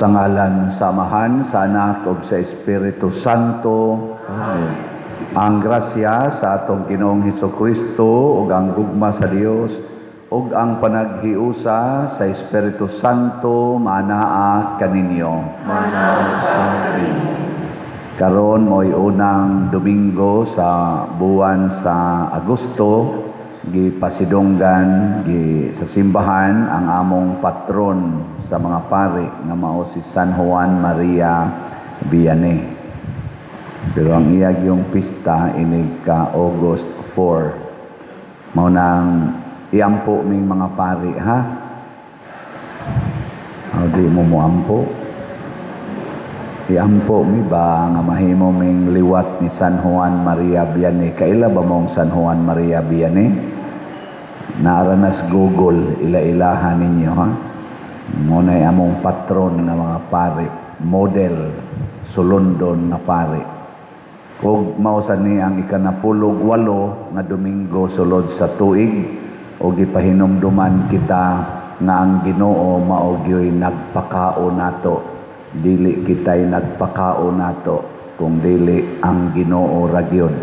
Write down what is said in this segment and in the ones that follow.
Sa ngalan sa Amahan, sa Anak, ug sa Espiritu Santo. Amen. Ang grasya sa atong Ginoong Hesukristo ug ang gugma sa Dios ug ang panaghiusa sa Espiritu Santo manaa kaninyo. Manaw sa atin. Karon mo'y unang Domingo sa buwan sa Agosto, gipasidunggan sa simbahan ang among patron sa mga pari nga mao si San Juan Maria Vianney. Pero ang iyag yung pista inig ka August 4. Mao nang iampo ming mga pari ha. O di mo ampo. Iampo mi ba nga mahimo ming liwat ni San Juan Maria Vianney. Kaila ba mong San Juan Maria Vianney? Naaranas Google, ila-ilahan ninyo ha. Muna'y among patron na mga pari, model, sulundon na pari. Ug mausan ni ang ikanapulog 8 nga Domingo sulod sa tuig, ug ipahinumduman kita nga ang Ginoo mao gyoy nagpakao nato. Dili kitay nagpakao nato, kung dili ang Ginoo ra gyud.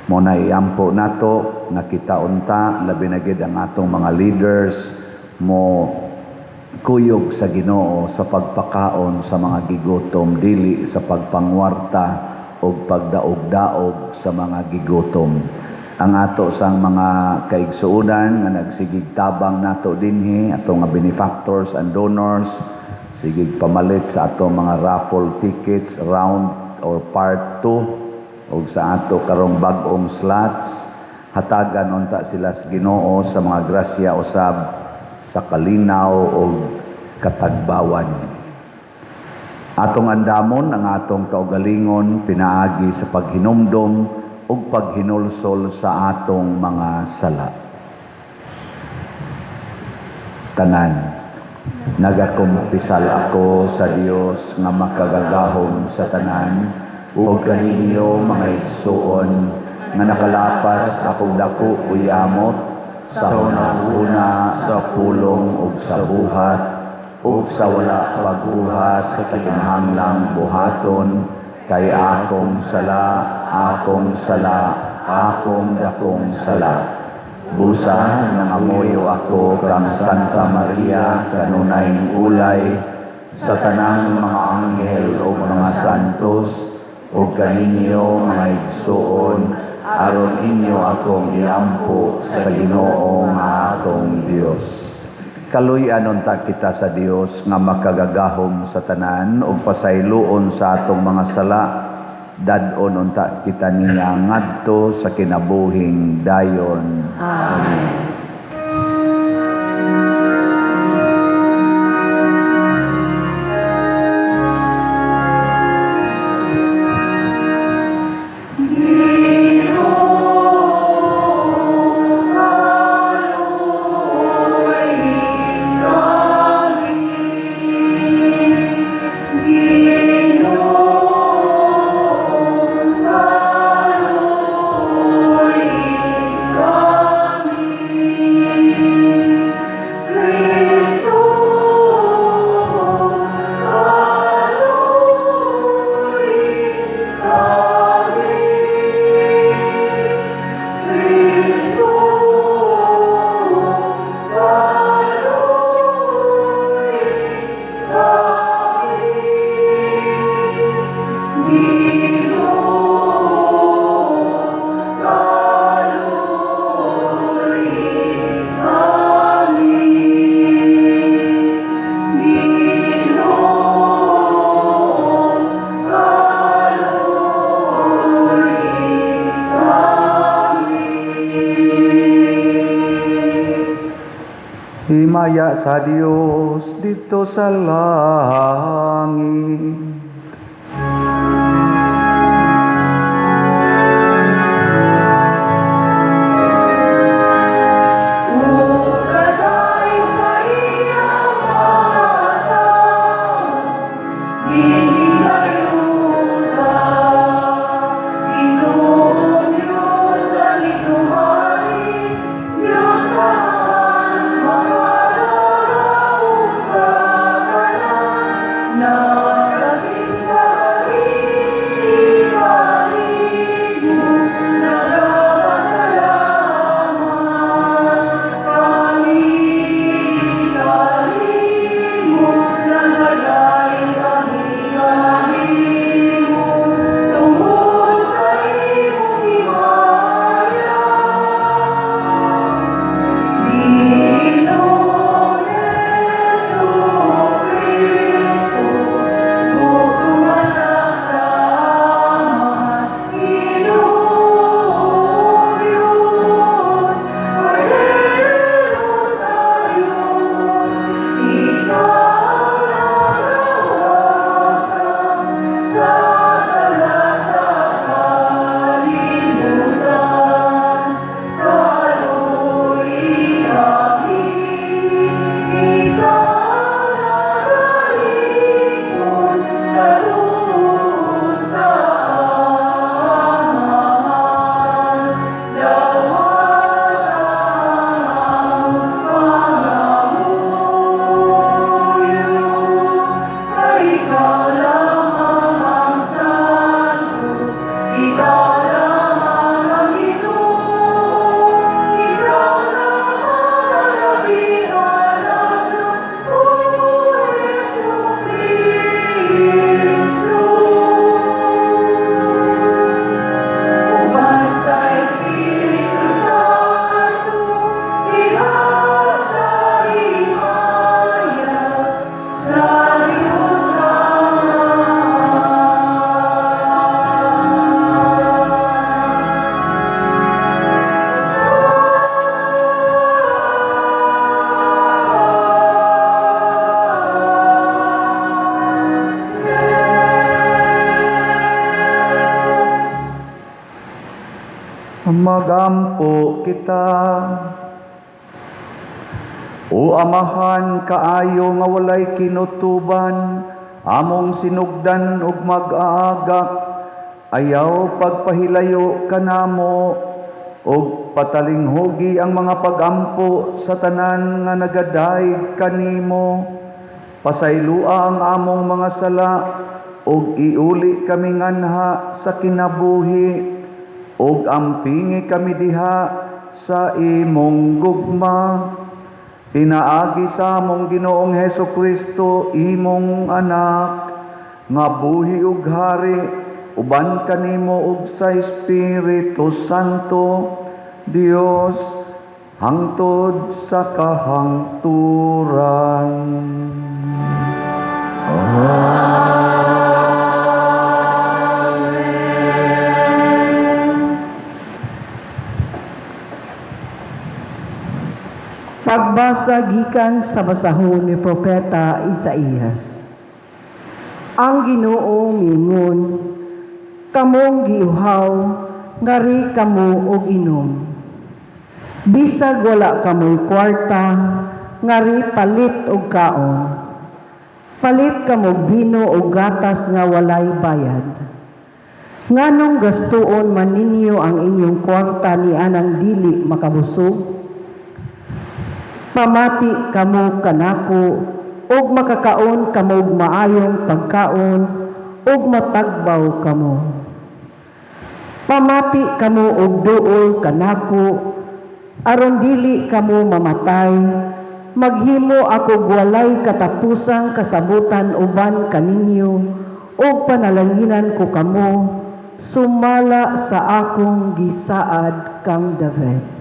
Muna iampo nato nga kita unta labi na gid ang atong mga leaders mo kuyog sa Ginoo sa pagpakaon sa mga gigutom, dili sa pagpangwarta o pagdaog-daog sa mga gigutom. Ang ato sang mga kaigsuonan nga nagsigig tabang nato dinhi, atong mga benefactors and donors, sigig pamalit sa atong mga raffle tickets round or part 2 o sa ato karong bag-ong slots, hatagan unta sila sa Ginoo sa mga grasya usab sa kalinaw o katagbawan. Atong andamon ang atong kaugalingon pinaagi sa paghinumdom o paghinulsol sa atong mga sala. Tanan, nagakumpisal ako sa Dios nga makagagahom sa tanan, ug kaninyo mga igsuon nga nakalapas akong dako uyamot sa una sa pulong ug sa buhat ug sa wala pagbuhat sa kinahanglang buhaton kay akong dakong sala. Busa nangamuyo ako kang Santa Maria kanunayng ulay sa tanang mga anghel o mga santos o kaninyo mga igsuon, aron inyo akong iampo sa Ginoo nga atong Dios. Kaluy-an unta kita sa Dios nga makagagahom sa tanan ug pasayloon sa atong mga sala, dad-on unta kita niya ngadto sa kinabuhing dayon. Amen. Himaya sa Dios dito sa langit. Magampo kita. O Amahan, kaayo nga walay kinutuban, among sinugdan ug mag-aagak, ayaw pagpahilayo kanamo, ug patalinghugi ang mga pagampo sa tanan nga nagadaig kanimo. Pasaylua ang among mga sala, ug iuli kami nganha sa kinabuhi, ug ampingi kami diha sa imong gugma. Pinaagi sa among Ginoong Hesukristo, imong anak, nga buhi ug hari, uban kanimo ug sa Espiritu Santo, Dios, hangtod sa kahangturan. Pagbasa gikan sa basahon ni Propeta Isaías. Ang Ginoo mingon, kamong giuhaw, ngari kamo og inom. Bisag wala kamoy kwarta, ngari palit og kaon. Palit kamo bino og gatas nga walay bayad. Nganong gastuon man ninyo ang inyong kwarta ni anang dili makabusog? Pamati kamo kanako, ug makakaon kamo og maayong pagkaon, ug matagbaw kamo. Pamati kamo og duol kanako, aron dili kamo mamatay, maghimo ako walay katapusang kasabutan uban kaninyo, ug panalanginan ko kamo, sumala sa akong gisaad kang David.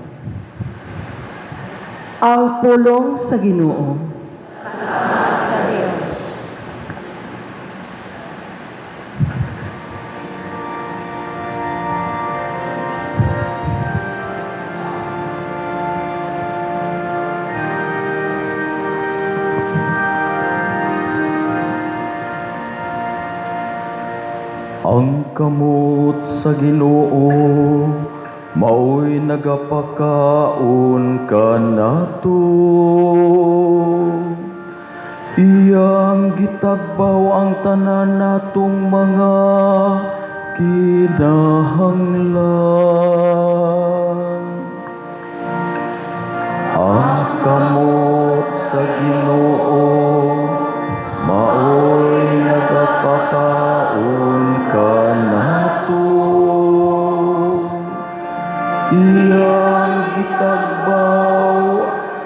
Ang pulong sa Ginoo. Salamat sa Diyos. Ang kamot sa Ginoo mao'y nagapakaon kanato. Iyang gitagbaw ang tanan natong mga kinahanglan. Ang kamot sa Ginoo mao'y nagapakaon kanato. Iyang gitagbaw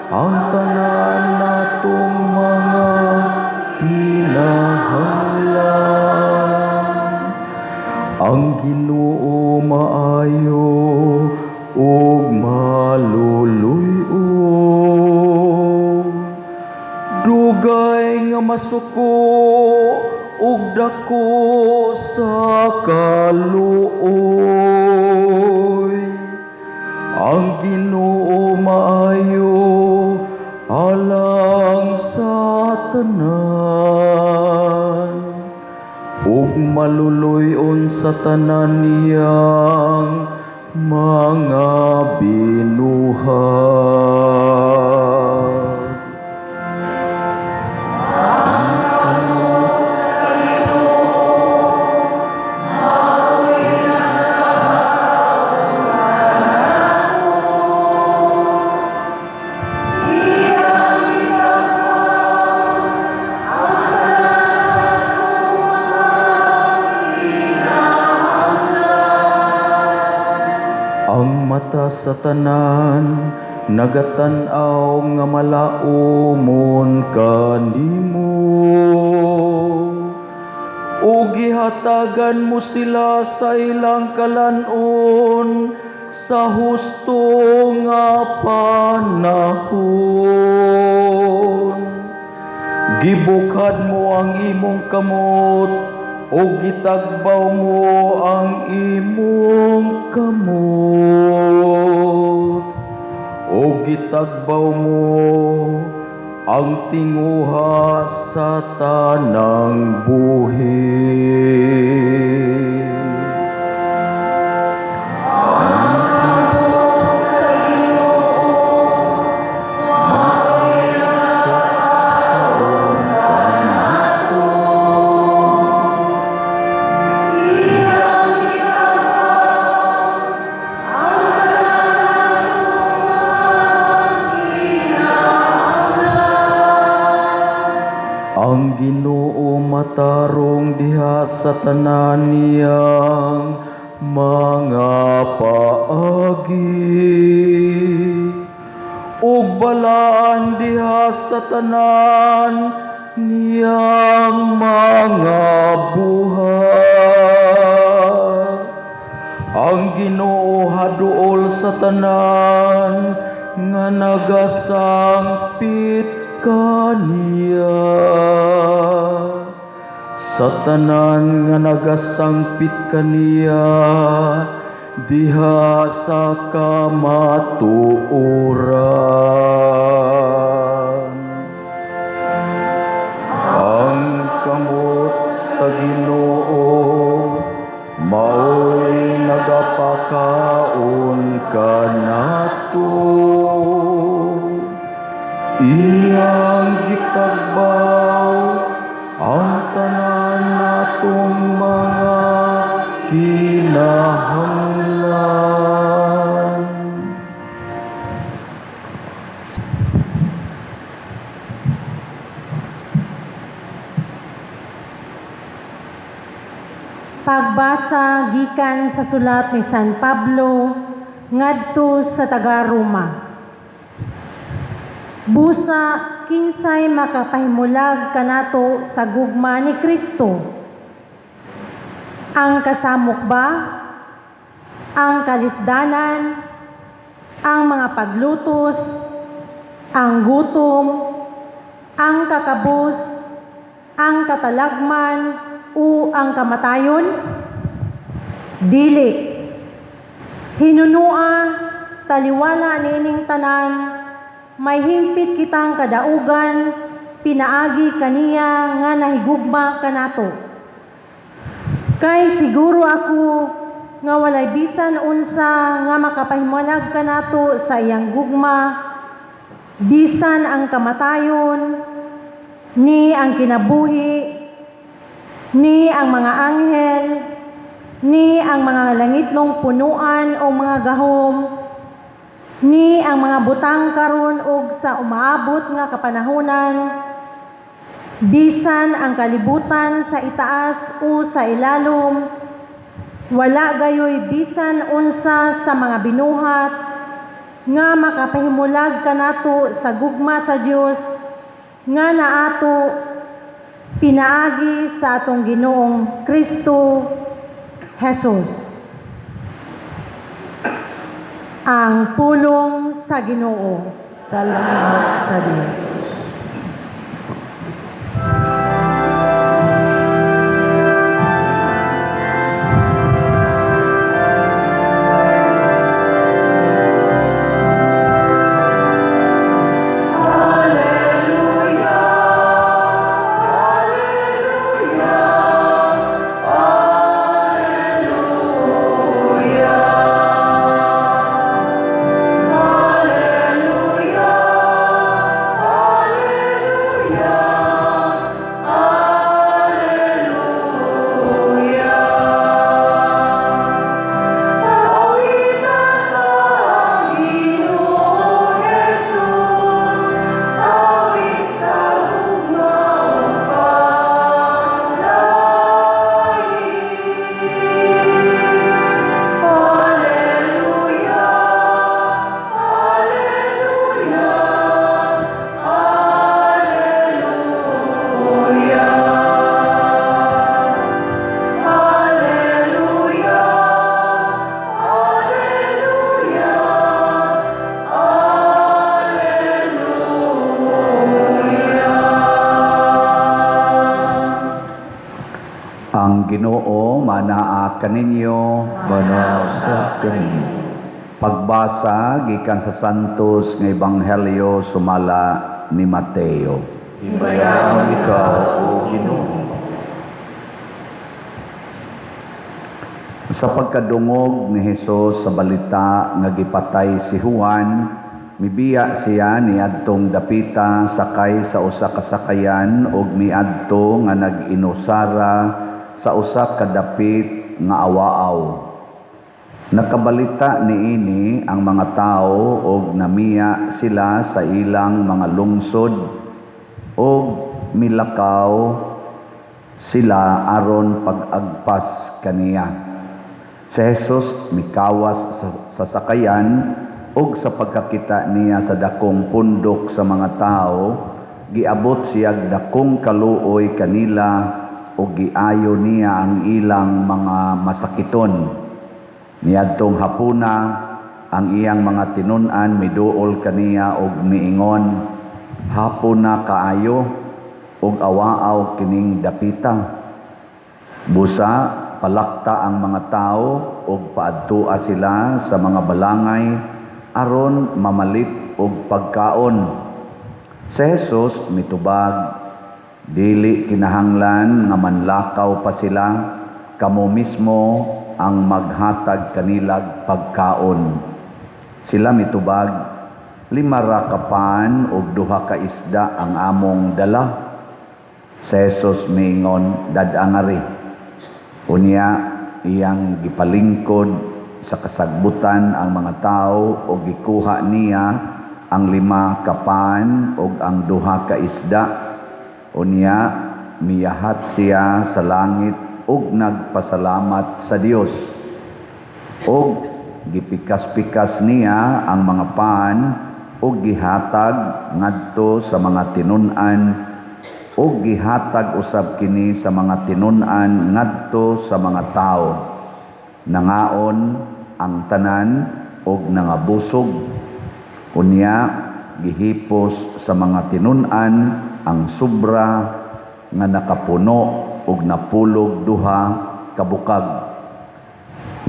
ang tanan natong mga kinahanglan. Ang Ginoo maayo ug maluluy-o, dugay nga masuko ug dako sa kaluoy. Ang Ginoo maayo alang sa tanan, ug maluluyon sa tanan niyang mga binuhat. mata sa tanan, nagatan-aw nga malaumon kanimo. O gihatagan mo sila sa ilang kalanon, sa husto nga panahon. Gibukad mo ang imong kamot, o gitagbaw mo ang imong kamot. O gitagbaw mo ang tinguha sa tanang buhi. Ang Ginoo matarong diha sa tanan niyang mga paagi, ug balaan diha sa tanan niyang mga buhat. Ang Ginoo haduol sa tanan nga nagasangpit kaniya. Sa tanan nga nagasangpit kaniya diha sa kamatuoran. Ang kamot sa Ginoo mao'y nagapakaon kanato. Iyang gitagbaw ang tanan natong mga kinahanglan. Pagbasa gikan sa sulat ni San Pablo ngadto sa taga-Roma. Busa kinsay makapahimulag kanato sa gugma ni Kristo? Ang kasamok ba? Ang kalisdanan? Ang mga paglutos? Ang gutom? Ang kakabus? Ang katalagman? O ang kamatayon? Dili. Hinunua, taliwala niining tanan, may hingpit kitang kadaugan, pinaagi kaniya nga nahigugma kanato. Kay siguro ako nga walay bisan unsa nga makapahimalag kanato sa iyang gugma, bisan ang kamatayon, ni ang kinabuhi, ni ang mga anghel, ni ang mga langitlong punuan o mga gahom, ni ang mga butang karon og sa umaabot nga kapanahunan, bisan ang kalibutan sa itaas o sa ilalom, wala gayoy bisan unsa sa mga binuhat nga makapahimulag kanato sa gugma sa Dios nga naato pinaagi sa atong Ginoong Kristo Jesus. Ang pulong sa Ginoo. Salamat sa Diyos. Hallelujah. kaninyo. manasa kaninyo. Pagbasa gikan sa Santos nga Ebanghelyo sumala ni Mateo. Himbayawan ikaw, O Ginoo. Sa pagkadungog ni Hesus sa balita nga gipatay si Juan, mibiya siya niadtong dapita sakay sa usa ka sakayan ug miadto nga nag-inusara sa usa ka dapit nga awaaw. Nakabalita niini ang mga tao ug namiya sila sa ilang mga lungsod ug milakaw sila aron pag-agpas kaniya. Si Jesus mikawas sa sakayan ug sa pagkakita niya sa dakong pundok sa mga tao, giabot siya dakong kaluoy kanila ug giayo niya ang ilang mga masakiton. Niadtong hapuna ang iyang mga tinun-an miduol kaniya ug miingon, hapuna kaayo ug awaaw kining dapita. Busa palakta ang mga tao ug paadtua sila sa mga balangay aron mamalit og pagkaon. Si Jesus mitubag, dili kinahanglan nga manlakaw pa sila, kamo mismo ang maghatag kanilag pagkaon. Sila mitubag, 5 ra ka pan ug 2 ka isda ang among dala. Si Jesus miingon, dad-angari. Unya iyang gipalingkod sa kasagbutan ang mga tao ug gikuha niya ang 5 ka pan ug ang 2 ka isda. Unya miyahat siya sa langit ug nagpasalamat sa Dios. Ug gipikas-pikas niya ang mga pan ug gihatag ngadto sa mga tinun-an ug gihatag usab kini sa mga tinun-an ngadto sa mga tao. Nangaon ang tanan ug nangabusog. Unya gihipos sa mga tinun-an ang sobra nga nakapuno ug napulog 2 kabukag.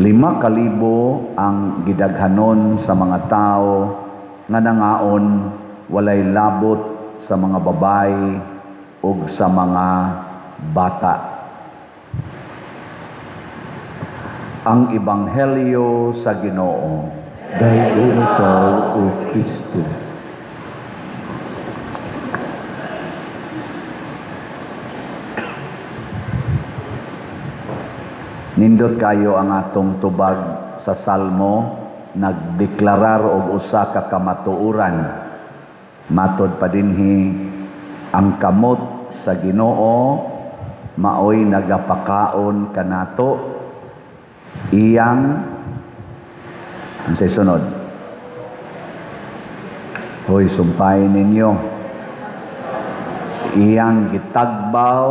5,000 ang gidaghanon sa mga tao nga nangaon, walay labot sa mga babae ug sa mga bata. Ang Ebanghelyo sa Ginoo. Dayon ikaw, O Kristo. Nindot kayo ang atong tubag sa Salmo, nagdeklarar og usa ka kamatuoran. Matod pa dinhi, ang kamot sa Ginoo maoy nagapakaon kanato, iyang ang say sunod. Hoy, sumpayin ninyo. Iyang gitagbaw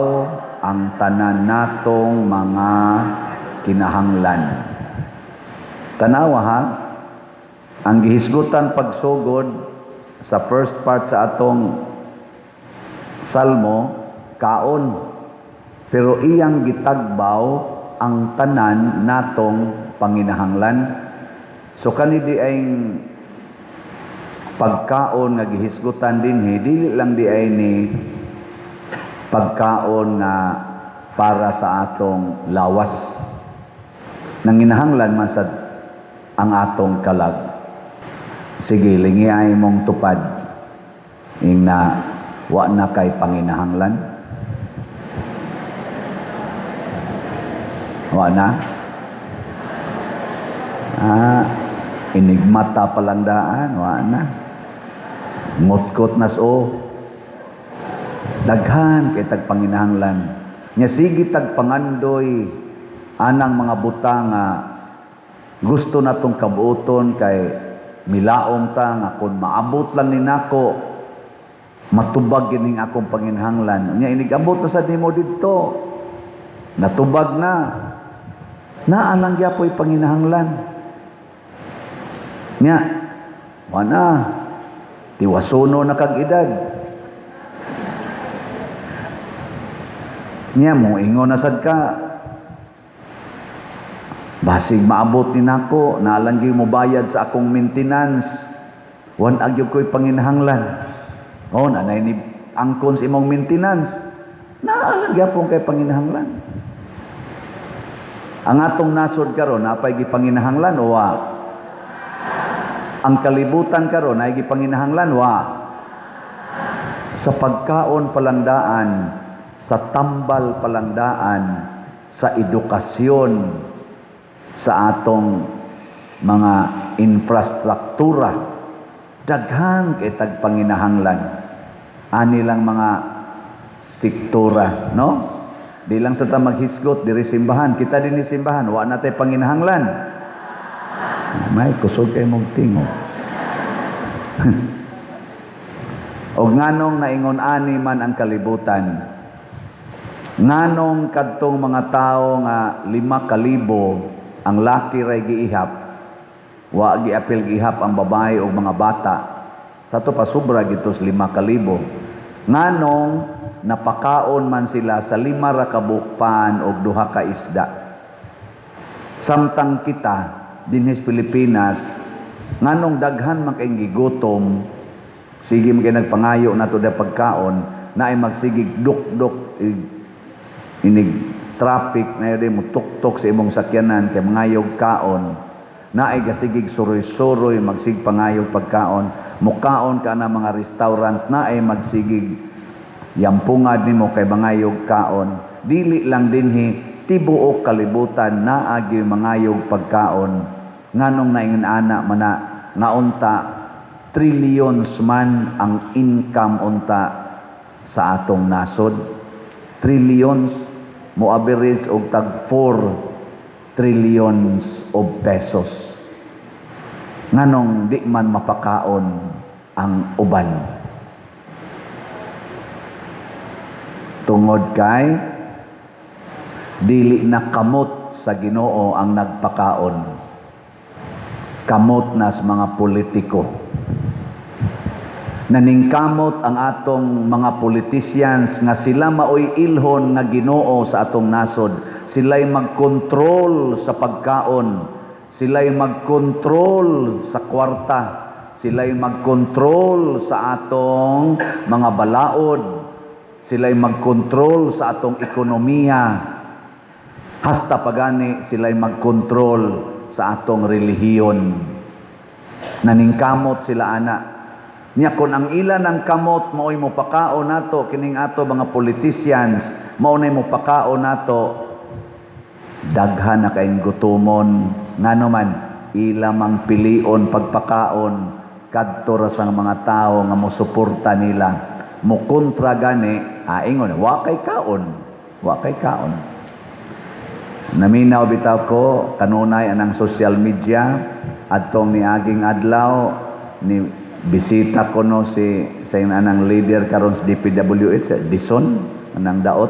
ang tanan natong mga kinahanglan. Tanawa ha, ang gihisgutan pagsugod sa first part sa atong Salmo, kaon. Pero iyang gitagbaw ang tanan natong panginahanglan. So kanidi ay pagkaon nga gihisgutan dinhi, dili lang di ay ni pagkaon nga para sa atong lawas. Nanginahanglan man sad ang atong kalag. Sige, lingi ay mong tupad ing na wa na kay panginahanglan. Wa na. Inigmata palang daan, wa na. Ngutkot nas o. Daghan kay tag panginahanglan. Nya sige tag pangandoy anang mga buta nga gusto natong kabuoton kay milaom ta nga kun maabot lang ni nako matubag kining akong panginahanglan. Nya inigabot na sa nimo didto. Natubag na. Naalang gyapoy panginahanglan. Nya wana tiwasuno na kag edad. Nya mo ingon na sad ka Basig maabot ni nako, naalanggi mo bayad sa akong maintenance. Wan agyog ko'y panginahanglan. O, nanay ni angkon sa imong maintenance. Naalanggi apong kay panginahanglan. Ang atong nasod karon napay gipanginahanglan o wa? Ang kalibutan karon ay gipanginahanglan wa? Sa pagkaon palandaan, sa tambal palandaan, sa edukasyon, sa atong mga infrastruktura, daghan kay tagpanginahanglan. Ani lang mga sektora, no? Di lang sa ta maghisgot diri simbahan, kita din ni simbahan, wa natay panginahanglan. May kusog kay mong tingog. Og nganong naingon ani man ang kalibutan, nganong kadtong mga tao nga 5,000 ang laki ray giihap, wa giapil giihap ang babae o mga bata. Sa to pa sobra gitos 5,000. Nganong napakaon man sila sa 5 ra ka bukpan o 2 ka isda. Samtang kita dinhi sa Pilipinas, nganong daghan man kay gigutom, sige man kay nagpangayo nato da pagkaon, na ay magsigig duk-duk inig traffic na yun mo tuk-tuk sa imong sakyanan kay mangayog kaon, na ay gasigig suroy-suroy magsig pangayog pagkaon, mukaon ka na mga restaurant na ay magsigig yampungad nimo kay mangayog kaon. Dili lang dinhi tibuok kalibutan na agi mangayog pagkaon. Nganong naingon ana mana nga unta trillions man ang income unta sa atong nasod. Trillions mo average og tag 4 trillions of pesos. Nganong di man mapakaon ang uban. Tungod kay dili na kamot sa Ginoo ang nagpakaon. Kamot nas mga politiko. Naningkamot ang atong mga politicians nga sila maoy ilhon nga Ginoo sa atong nasod. Sila'y mag-control sa pagkaon. Sila'y mag-control sa kwarta. Sila'y mag-control sa atong mga balaod. Sila'y mag-control sa atong ekonomiya. Hasta pagani sila'y mag-control sa atong relihiyon. Naningkamot sila ana. Nya kung ang ilan ng kamot mao'y mo pakaon nato kining ato mga politicians, mao nay mo pakaon nato, daghan na kaayong gutomon. Ngano man ila mang pilion pagpakaon kadto ra sang mga tao nga mosuporta nila. Mo kontra gani ingon wa kay kaon. Naminaw bitaw ko kanunay anang social media adtong niaging adlaw ni bisita ko no sa anang leader karon sa DPWH, Dison, anang daot,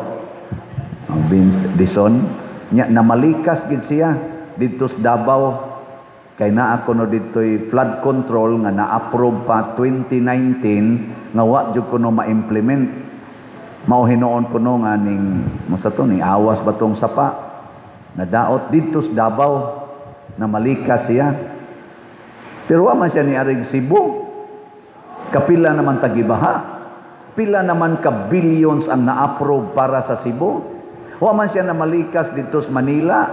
ang Vince Dison. Nya namalikas gid siya dito sa Davao kay naa ko no dito'y flood control nga na-approve pa 2019 nga wa jud ko no ma-implement. Mao hinuon ko no nga ning mo sa to ni awas batong sapa na daot dito sa Davao, namalikas siya. Pero wa man siya ni arig Cebu. Kapila naman tagibaha. Pila naman ka billions ang na-approve para sa Cebu. Wa man siya namalikas dito sa Manila.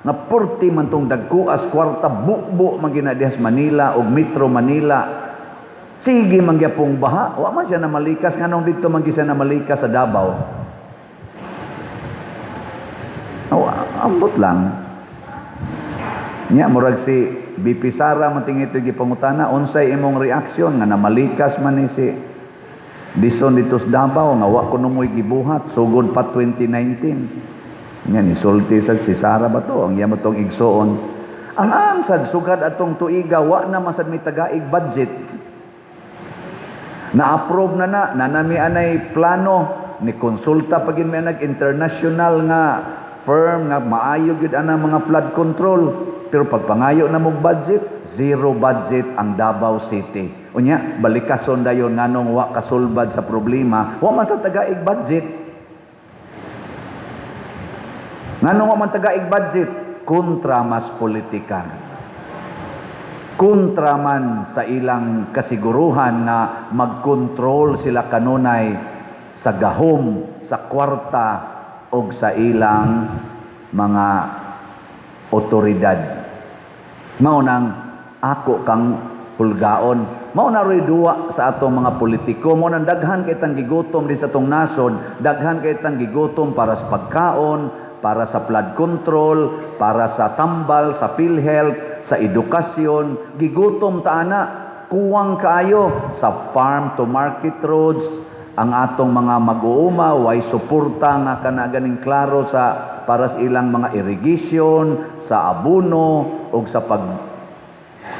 Nga 40 man tong dagkuas kwarta bukbo man ginadihas Manila o Metro Manila. Sige man gyapong baha. Wa man siya namalikas nganong dito man siya namalikas sa Davao. Ambot lang. Nya murag si BP Sara matingito gipangutana unsay imong reaksyon nga namalikas man ni si Dison dito sa Davao nga wa kuno mo'y gibuhat sugod pa 2019. Nya ni sulti sad si Sara ba to ang iyang tong igsuon. Ang sad sugad atong tuiga wa na masad mi tagaig budget. Na-approve na nanami anay plano ni konsulta pagin mi nag international nga firm nga maayo gyud ana mga flood control. Pero pagpangayo na mong budget, zero budget ang Davao City. Unya, balikason dayon nganong wa kasulbad sa problema, wa man sa tagaig budget. Nganong wa man tagaig budget? kontra mas politika. Kontra man sa ilang kasiguruhan na mag-control sila kanunay sa gahom, sa kwarta, o sa ilang mga otoridad. Maunang ako kang pulgaon. Mao na ro'y duwa sa atong mga politiko. Mao nang daghan kay tang gigutom din sa atong nasod, daghan kay tang gigutom para sa pagkaon, para sa flood control, para sa tambal, sa PhilHealth, sa edukasyon. Gigutom ta ana, kuwang kaayo sa farm to market roads. Ang atong mga mag-uuma way suporta nga kana ganing klaro sa para sa ilang mga irrigation, sa abono ug sa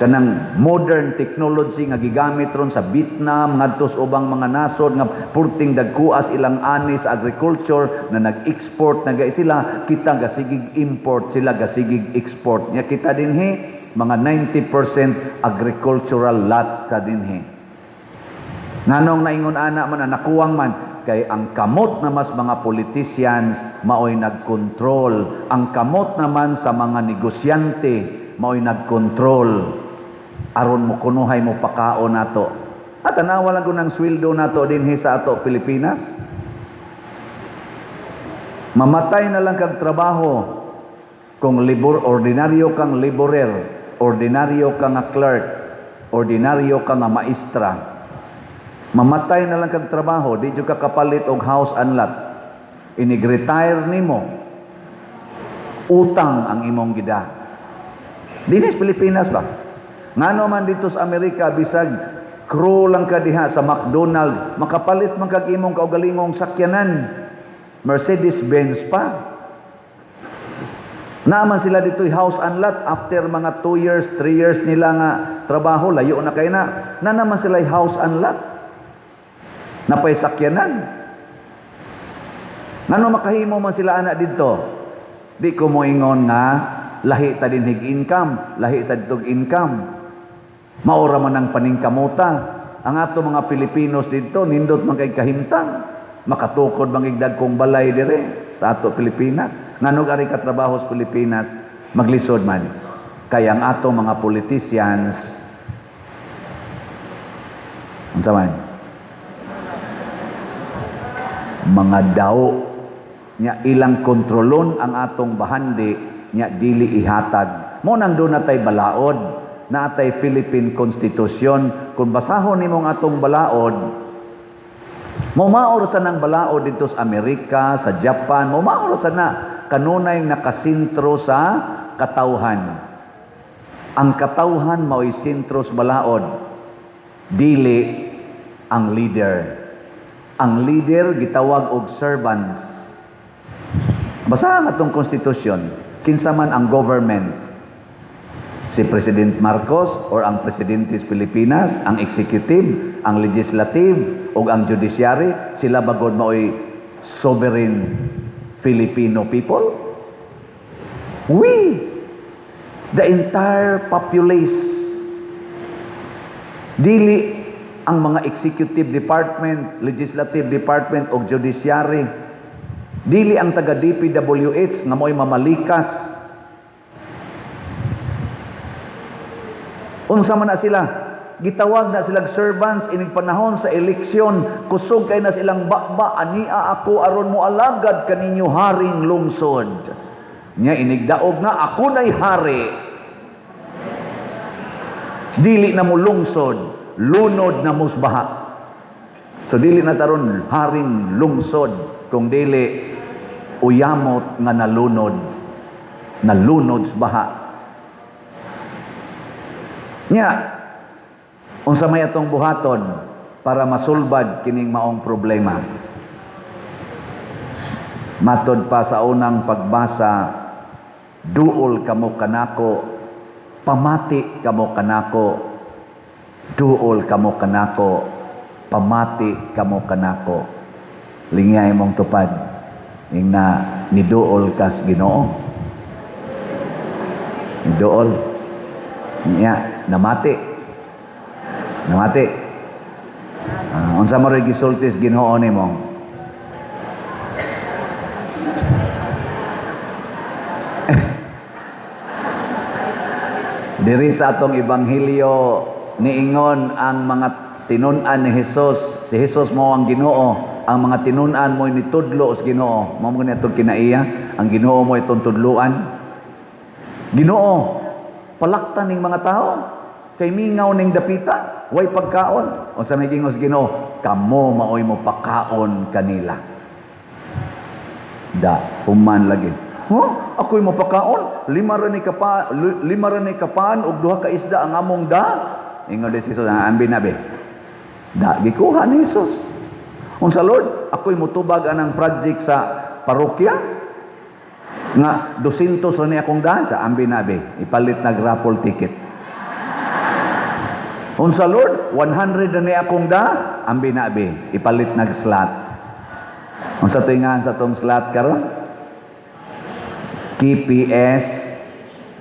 kanang modern technology nga gigamit ron sa Vietnam ngadto sa ubang mga nasod nga purting dagkuas ilang ani sa agriculture na nag-export na sila, kita gasigig import, sila gasigig export. Nya kita dinhi mga 90% agricultural lot ka dinhi. Nganong naingon ana man nakuwang man kay ang kamot na mas mga politicians maoy nagkontrol, ang kamot naman sa mga negosyante maoy nagkontrol aron mo kunuhay mo pakaon nato. At tanawa lang ko ng sweldo nato dinhi sa ato Pilipinas. Mamatay na lang kag trabaho kung ordinaryo kang laborer, ordinaryo kang clerk, ordinaryo kang maestra. Mamatay na lang kag trabaho, di jud ka kapalit og house and lot. Inig-retire nimo, utang ang imong gida. Dinis Pilipinas ba? Ngano man dito sa Amerika, bisag crew lang ka diha sa McDonald's, makapalit man kag imong kaugalingong sakyanan. Mercedes-Benz pa. Naaman sila dito'y house and lot after mga 2 years, 3 years nila nga trabaho, layo na kay na. Na naman sila'y house and lot. Napay sakyanan. Ngano makahimo man sila anak dito? Di ko mo ingon nga lahi ta dinhig income, lahi sa ditog income. Maura man ang paningkamuta. Ang ato mga Filipinos dito nindot man kay kahimtang. Makatukod mangigdag kong balay dire sa ato Pilipinas. Nganog ari ka trabaho sa Pilipinas maglisod man. Kaya ang ato mga politicians unsa man? Mga daw nya ilang kontrolon ang atong bahandi nya dili ihatag. Mo nang do natay balaod, natay Philippine Constitution. Kung basahon nimong atong balaod, mumaor sa nang balaod dito sa Amerika, sa Japan, mumaor sa na kanunay nakasintro sa katawhan. Ang katawhan mao'y sintro sa balaod, dili ang leader. Ang leader gitawag og servants. Basahan atong konstitusyon, kinsa man ang government, si President Marcos or ang presidente sa Pilipinas, ang executive, ang legislative o ang judiciary, sila bagod mao'y sovereign Filipino people? We, the entire populace, dili ang mga executive department, legislative department o judiciary, dili ang taga DPWH nga mo'y mamalikas. Unsa man na sila, gitawag na silang servants inig panahon sa eleksyon, kusog kay na silang bakba, ania ako aron mo alagad kaninyo haring lungsod. Nya inigdaog na ako na'y hari. Dili na mo lungsod, lunod na mo baha. So dili na taron haring lungsod, kung dili uyamot nga nalunod sa baha. Nya, unsa may atong buhaton para masulbad kining maong problema? Matod pa sa unang pagbasa, duol kamo kanako, pamati kamo kanako, duol kamo kanako, pamati kamo kanako. Lingya imong tupad, ing na niduol kas Ginoo. Niduol. Niya, namati. Unsa mo rin gisultis Ginoo nimo? Diri sa atong ebanghelyo niingon ang mga tinun-an ni Hesus. Si Hesus mo ang Ginoo. Ang mga tinun-an mo ni tudlo sa Ginoo. Mao mo ni atong kinaiya, ang Ginoo mo itong tudluan. Ginoo, palaktan ning mga tao kay mingaw ning dapita, way pagkaon. O sa may gingos Ginoo, kamo maoy mo pakaon kanila. Da, human lagi. Ako'y mapakaon, lima ra ni kapaan ug duha ka isda ang among da. Ingon ni Jesus ang ambi nabe. Da gikuha ni Jesus. Unsa Lord, ako'y mutubag anang project sa parokya nga 200 ra ni akong da sa ambi nabe, ipalit nag raffle ticket. Unsa Lord, 100 ra ni akong da, ambi nabe, ipalit nag slot. Unsa tingan sa tong slot karon? KPS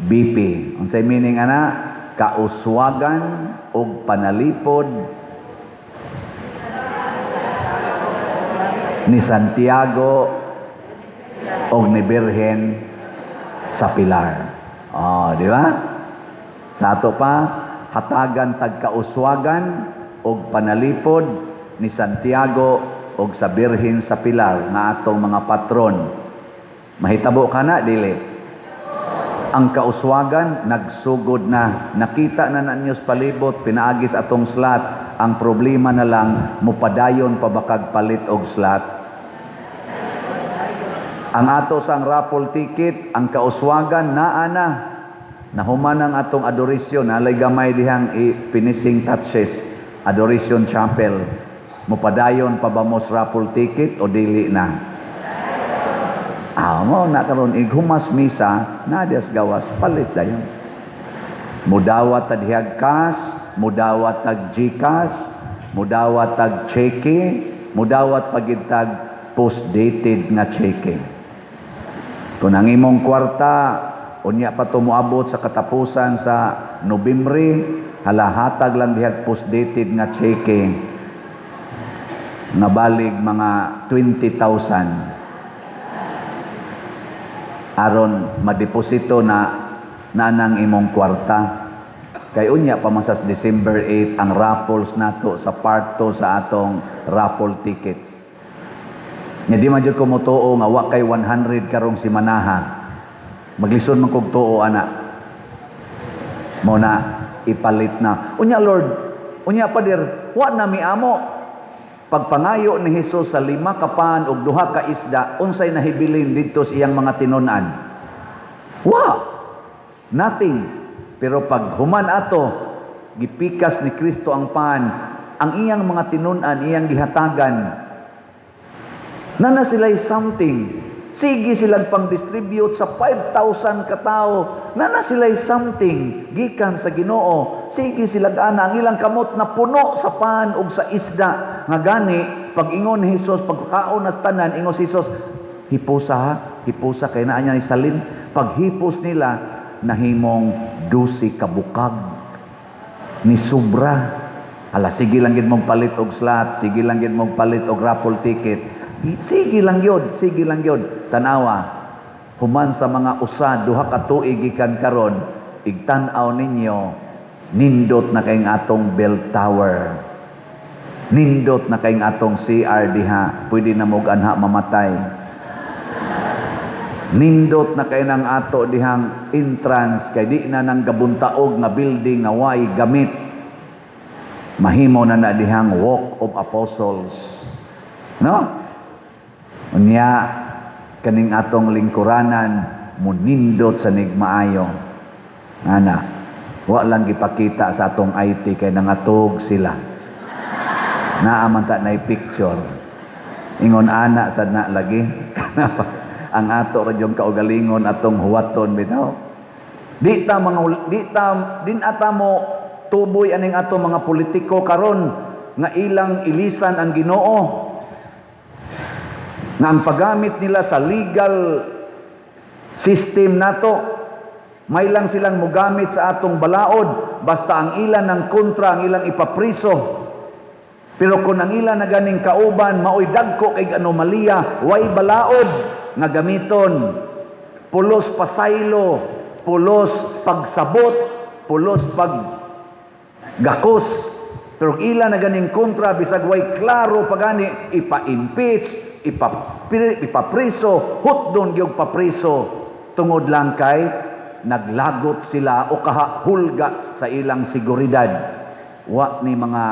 BP. Unsay meaning ana? Kauswagan og panalipod ni Santiago og ni Birhen sa Pilar. Oh, di ba? Sa ato pa, hatagan tagkauswagan og panalipod ni Santiago og sa Birhen sa Pilar nga atong mga patron. Mahitabo ka na, dili. Ang kauswagan, nagsugod na. Nakita na ninyo sa palibot, pinaagis atong slot. Ang problema na lang, mupadayon pabakag palit og slot. Ang ato sang raffle ticket, ang kauswagan, naa na. Nahuman ang atong adoration. Alay gamay dihang finishing touches. Adoration Chapel. Mupadayon pa ba mo sa raffle ticket o dili na? Mo na karon ighumas misa na dias gawas palit dayon. Mudawat tag cash, mudawat tag GCash, mudawat tag cheque, mudawat pagid tag post-dated nga cheque. Kung ang imong kwarta unya pa to moabot sa katapusan sa Nobyembre, halahatag lang diha post-dated nga cheque nga balig mga 20,000. Aron madeposito na nang imong kwarta. Kay unya pa man sa December 8 ang raffles nato sa part 2 sa atong raffle tickets. Nya di man jud ko motuo nga wa kay 100 karong simanaha. Maglisod man kog tuo ana. Mo na ipalit na. Unya Lord, unya pa dir, wa na miamo. Pagpangayo ni Jesus sa 5 kapan ug 2 ka isda, unsay nahibilin didto sa iyang mga tinun-an? Nothing. Pero pag human ato, gipikas ni Kristo ang pan, ang iyang mga tinun-an, iyang gihatagan, na sila'y something. Sige silang pang-distribute sa 5,000 katao. Na sila'y something. Gikan sa Ginoo. Sige silang ana. Ang ilang kamot na puno sa pan ug sa isda. Nga gani, pag ingon ni Jesus, pagkaon na tanan, ingon si Jesus, hipusa ha? Hipusa kay naa niya ni salin. Pag hipos nila, nahimong 12 kabukag. Ni sobra. Ala, sige lang gid mong palit og slot. Sige lang gid mong palit og raffle ticket. Sige lang yun. Tanawa, human sa mga usa, 2 ka tuig gikan karon, igtanaw ninyo, nindot na kayong atong bell tower. Nindot na kayong atong CR diha, pwede na mong anha mamatay. Nindot na kayo ng ato dihang entrance, kay di na nang gabuntaog nga building na way gamit. Mahimo na na dihang walk of apostles. No? Unya kaning atong lingkuranan munindot sa nigmaayo. Ana, wa lang gipakita sa atong IT kay nangatog sila. Naaman ta nay picture. Ingon ana sad na lagi. Ang ato ra jud kaugalingon atong huwaton bitaw. Din ata mo tuboy aning ato mga politiko karon nga ilang ilisan ang Ginoo. Nga ang paggamit nila sa legal system nato, may lang silang mugamit sa atong balaod, basta ang ilan ng kontra, ang ilang ipapriso. Pero kung ang ilan na ganing kauban, maoy dagko kay anomalya, way balaod nga gamiton, pulos pasaylo, pulos pagsabot, pulos pag gakos. Pero ila na ganing kontra, bisag way klaro pagani, ipa-impeach, ipapriso, hutdon gyud papriso, tungod lang kay naglagot sila o kahulga sa ilang seguridad. Wa ni mga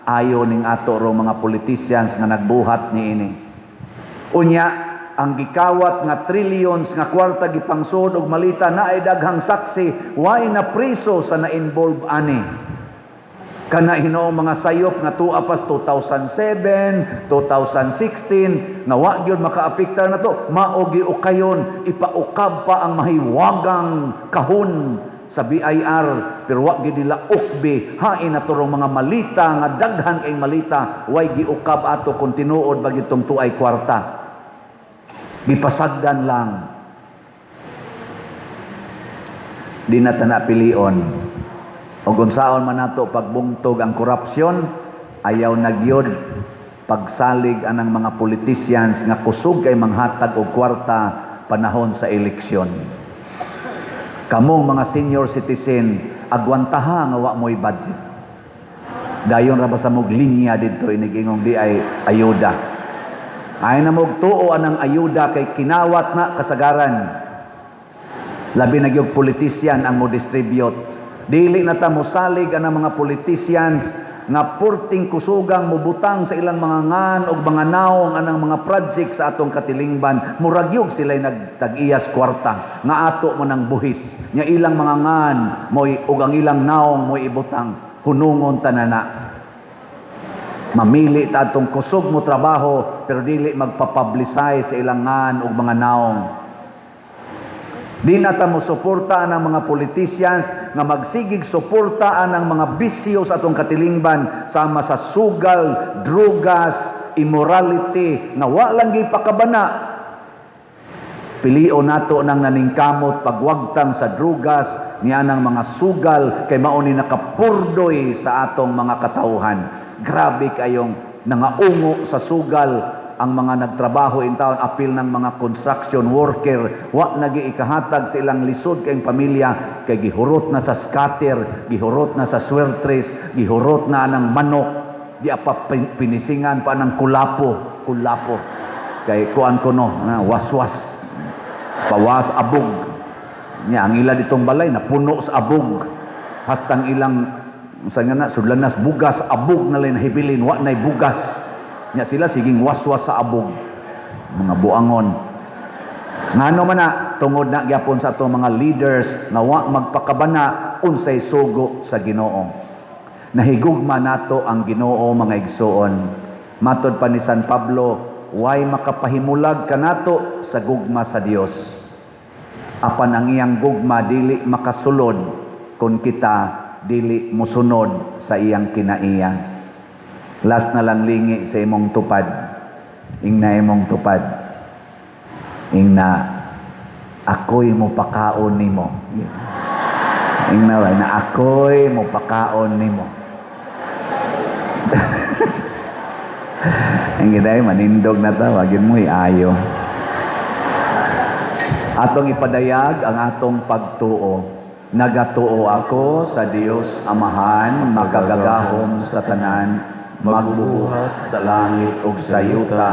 ayo ning ato ro mga politicians nga nagbuhat niini. Unya, ang gikawat nga trillions nga kwarta gipangsud og malita na ay daghang saksi, way na priso sa na-involve ani. Kana hinoong mga sayop nga tuwa pas 2007, 2016 na wa gyud makaapektar na to, maogi ukayon ipaukab pa ang mahiwagang kahon sa BIR, pero wa gyud nila ukbi hain na turong mga malita nga daghan kay malita way giukab ato kung tinuod bag itong tuay kwarta. Gipasagdan lang. Di na ta napilion. O kung saan man nato pagbungtog ang korupsyon, ayaw nagyod pagsalig anang mga politicians nga kusog kay manghatag og kwarta panahon sa eleksyon. Kamong mga senior citizen, agwantaha nga wa mo'y budget. Dayon ra ba sa mog linya didto inigingong di ay ayuda. Ay na mog tuo anang ayuda kay kinawat na kasagaran. Labi na gyud politician ang mo distribute. Dili na ta mosalig ang mga politicians nga purting kusugang mubutang sa ilang mga ngan og mga naong anang mga project sa atong katilingban. Muragyog sila'y nagtag-iyas kwarta nga ato mo nang buhis. Nya ilang mga ngan mo'y ug ang ilang naong mo'y ibutang hunungon tanana. Mamili ta atong kusog mo trabaho pero dili magpapublicize sa ilang ngan og mga naong. Di na ta mo suporta ang mga politicians nga magsigig suporta ang mga bisyo sa atong katilingban sama sa sugal, drugas, immorality nga wa lang gipakabana. Pilion nato nang naningkamot pagwagtang sa drugas niya ng mga sugal kay mao ni nakapurdoy sa atong mga katawhan. Grabe kayong nangaungo sa sugal ang mga nagtrabaho in town, apil ng mga construction worker, wa nagi ikahatag sa ilang lisod kayong pamilya, kay gihurot na sa scatter, gihurot na sa swertres, gihurot na ng manok, di apa pinisingan pa ng kulapo, kay kuan ko no, waswas, pawas abog, niya ang ila ditong balay, napuno sa abog, hastang ilang, saan nga na, sudlanas bugas, abog na lang nahibilin, wa na'y bugas, nya sila siging waswas sa abog, mga buangon. Ngano man na tungod na gyapon sa atong mga leaders na wa magpakabana unsay sugo sa Ginoo. Nahigugma nato ang Ginoo mga igsoon. Matod pa ni San Pablo, way makapahimulag kanato sa gugma sa Dios. Apan ang iyang gugma dili makasulod kung kita dili musunod sa iyang kinaiya. Last na lang lingi sa imong tupad. Ingna imong tupad. Ingna ako'y mo pakaon nimo. Ingna way na ako'y mo pakaon nimo. Ang giday manindog na ta, wagin mo iayo. Atong ipadayag ang atong pagtuo. Nagatuo ako sa Dios Amahan, makagagahom sa tanan, magbuhat sa langit ug sa yuta,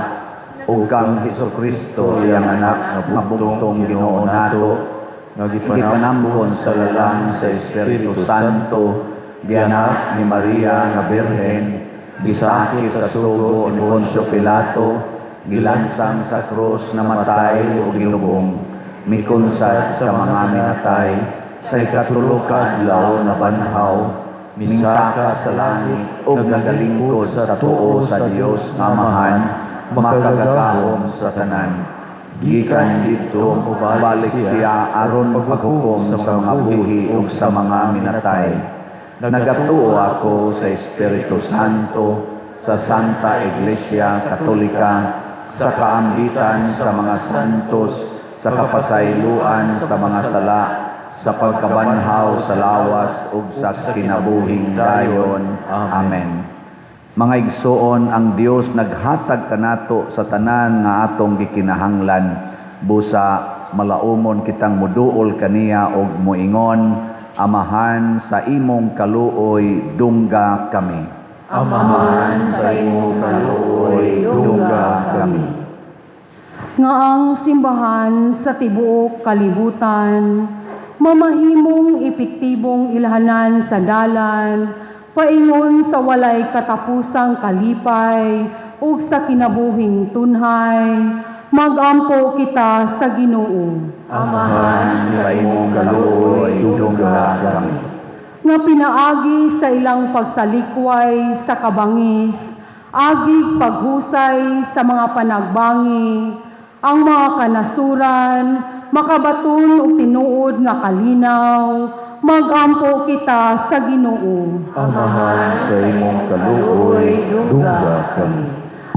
ug kang Hesukristo iyang anak nga bugtong Ginoo nato, nga gipanampon sa lalang sa Espiritu Santo, gianak ni Maria nga Birhen, gisakit sa sugo ni Poncio Pilato, gilansang sa krus, namatay ug gilubong, mikunsad sa mga minatay, sa ikatulog ka adlaw na banhaw, misaka sa langit ug nagalingkod sa tuo sa Dios nga Amahan, makagagahom sa tanan. Gikan dito balik siya aron maghukom sa mga buhi ug sa mga minatay. Nagatuo ako sa Espiritu Santo, sa Santa Iglesia Katolika, sa kaambitan sa mga santos, sa kapasayloan sa mga sala, sa pagkabanhaw sa lawas ug sa kinabuhing dayon. Amen. Mga igsoon, ang Dios naghatag kanato sa tanan nga atong gikinahanglan, busa malaumon kitang muduol kaniya og muingon amahan sa imong kaluoy dungga kami. Amahan sa imong kaluoy, dungga kami. Nga ang simbahan sa tibuok kalibutan, mamahimong epektibong ilhanan sa dalan, paingon sa walay katapusang kalipay, ug sa kinabuhing tunhay, magampo kita sa Ginoo. Amahan sa imong kaluoy, dungga kami. Nga pinaagi sa ilang pagsalikway sa kabangis, agig paghusay sa mga panagbangi, ang mga kanasuran, makabaton ug tinuod nga kalinaw, magampo kita sa Ginoo. Amahan sa imong kaluoy, dungga kami.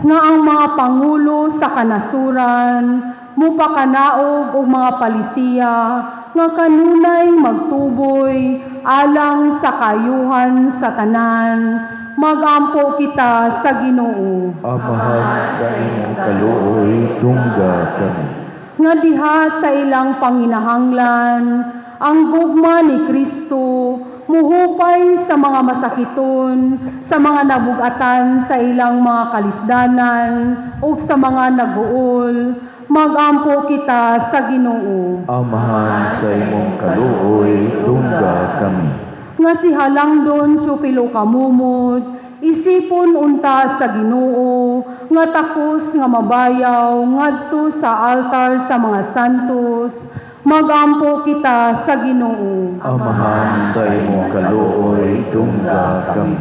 Nga ang mga pangulo sa kanasuran, mupakanaog og mga palisiya, nga kanunay magtuboy, alang sa kayuhan sa tanan, magampo kita sa Ginoo. Amahan sa imong kaluoy, dungga kami. Nga diha sa ilang panginahanglan, ang gugma ni Kristo, muhupay sa mga masakiton, sa mga nabugatan sa ilang mga kalisdanan, ug sa mga naguol, magampo kita sa Ginoo. Amahan sa imong kaluoy, dungga kami. Nga si Halangdon Chupilo Kamumot, isipon unta sa Ginoo, nga takos nga mabayaw, ngadto sa altar sa mga santos, magampo kita sa Ginoo. Amahan sa imong kaluoy, dungga kami.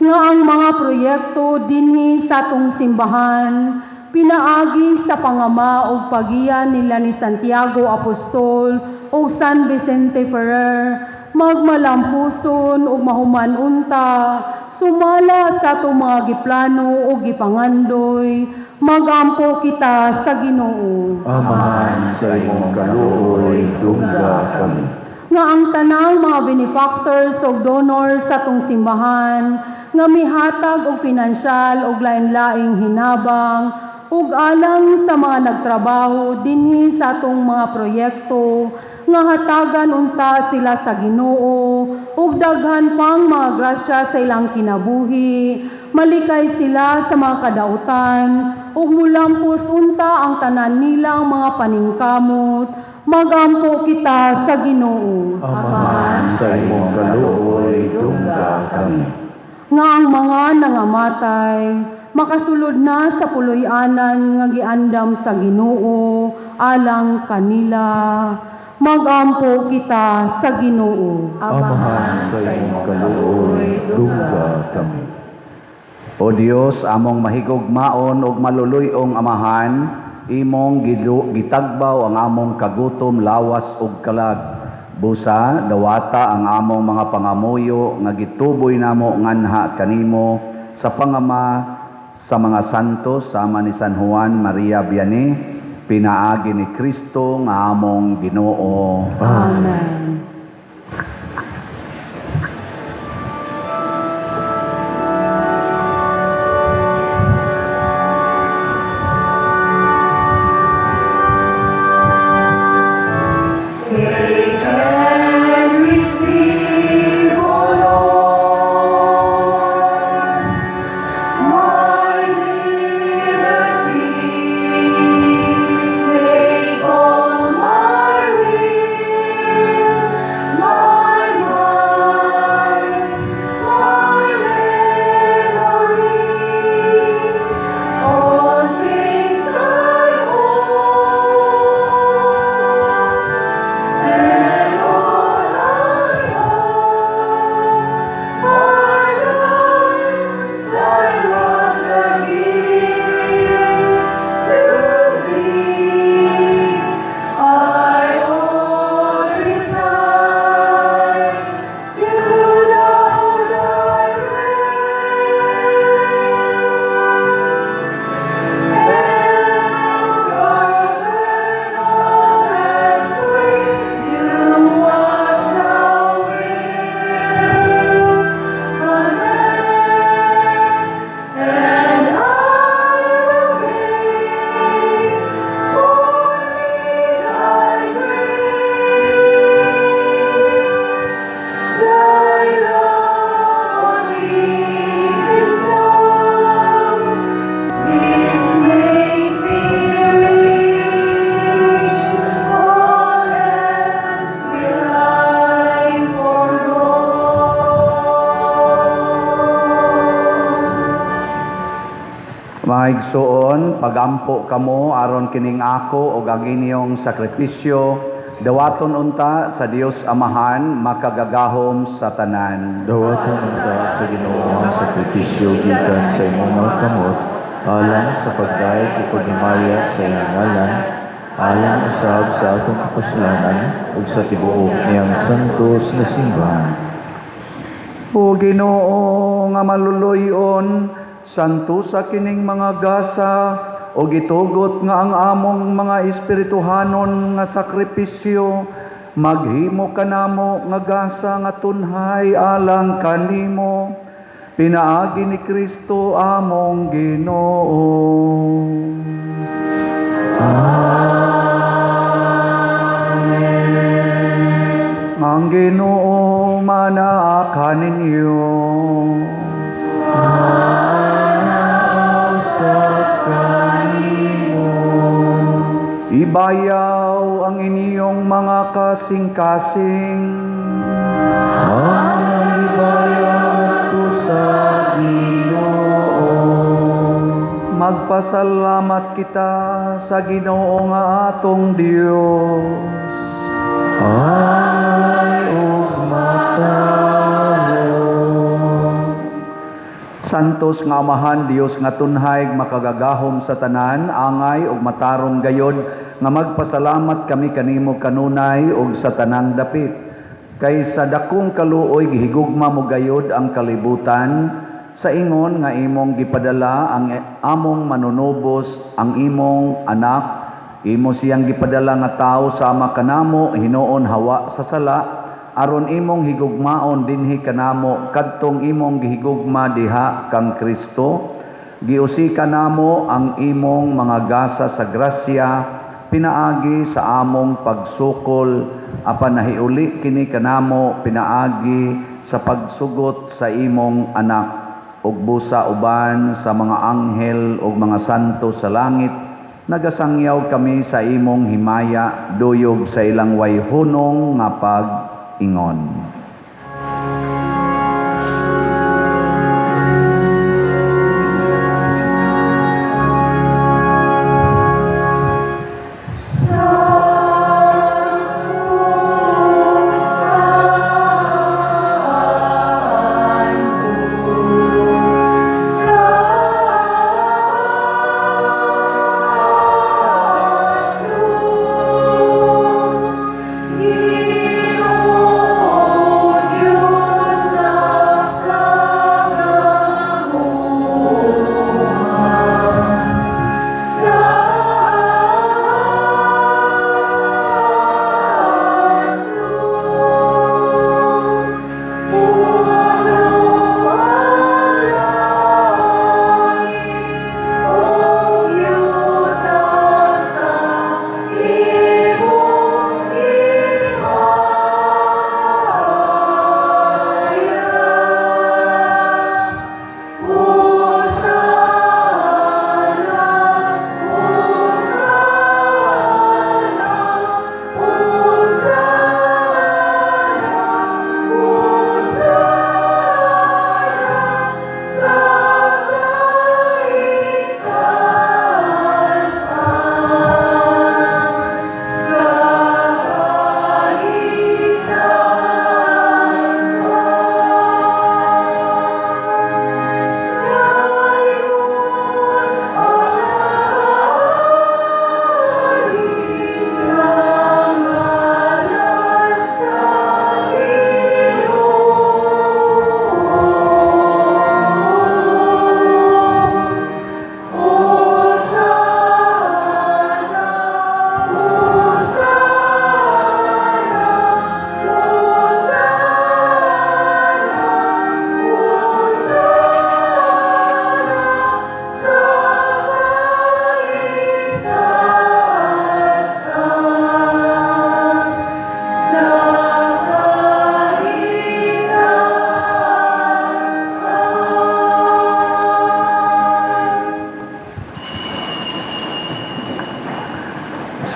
Nga ang mga proyekto dinhi sa atong simbahan, pinaagi sa pangama ug pagiyan nila ni Santiago Apostol ug San Vicente Ferrer, magmalampuson ug mahuman unta, sumala sa atong mga giplano ug gipangandoy, magampo kita sa Ginoo. Amahan sa imong kaluoy, dungga kami. Nga ang tanang mga benefactors ug donors sa atong simbahan, nga mihatag og pinansyal ug lain-laing hinabang, ug alang sa mga nagtrabaho dinhi sa atong mga proyekto, nga hatagan unta sila sa Ginoo, ug daghan pang mga grasya sa ilang kinabuhi, malikay sila sa mga kadautan, ug mulampos unta ang tanan nilang mga paningkamot, magampo kita sa Ginoo. Amahan sa imong kaluoy, dungga kami. Nga ang mga nangamatay, makasulod na sa puloy-anan nga giandam sa Ginoo, alang kanila, magampo kita sa Ginoo. Amahan sa imong kaluoy, dungga kami. O Dios, among mahigugmaon ug maluluyong amahan, imong gitagbaw ang among kagutom, lawas ug kalag. Busa, dawata ang among mga pangamuyo nga gituboy namo nganha kanimo sa pangama sa mga santos sama ni San Juan Maria Vianney, pinaagi ni Kristo nga among Ginoo. Amen. Mga igsoon, pagampo kamo aron kining ako o ang inyong sakripisyo, dawaton unta sa Dios Amahan makagagahom sa tanan. Dawaton unta sa Ginoo ang sakripisyo gikan sa imong mga kamot, alang sa pagdayeg o paghimaya sa iyang ngalan, alang usab sa atong kapasalanan ug sa tibuok niyang santos nga simbahan. O Ginoo nga maluluyon, santo sa kining mga gasa, o gitugot nga ang among mga espirituhanon nga sakripisyo, maghimo kanamo nga gasa nga tunhay alang kanimo, pinaagi ni Kristo among Ginoo. Amen. Ang Ginoo manaa ninyo. Ibayaw ang inyong mga kasing-kasing. Ang ibayaw ko sa Ginoo. Magpasalamat kita sa Ginoo nga atong Dios. Ay, Santos nga Amahan, Dios nga tunhay makagagahom sa tanan, angay ug matarong gayod nga magpasalamat kami kanimo kanunay ug sa tanang dapit. Kay sa dakong kaluoy gihigugma mo gayod ang kalibutan, sa ingon nga imong gipadala ang among manunubos, ang imong anak, imo siyang gipadala nga tawo sama kanamo hinuon hawa sa sala, aron imong higugmaon dinhi kanamo kadtong imong gihigugma diha kang Kristo. Giusi kanamo ang imong mga gasa sa grasya, pinaagi sa among pagsukol, apan nahiuli kini kanamo pinaagi sa pagsugot sa imong anak, ug busa uban sa mga anghel ug mga santo sa langit. Nagasangyaw kami sa imong himaya, duyog sa ilang way hunong nga pag-ingon.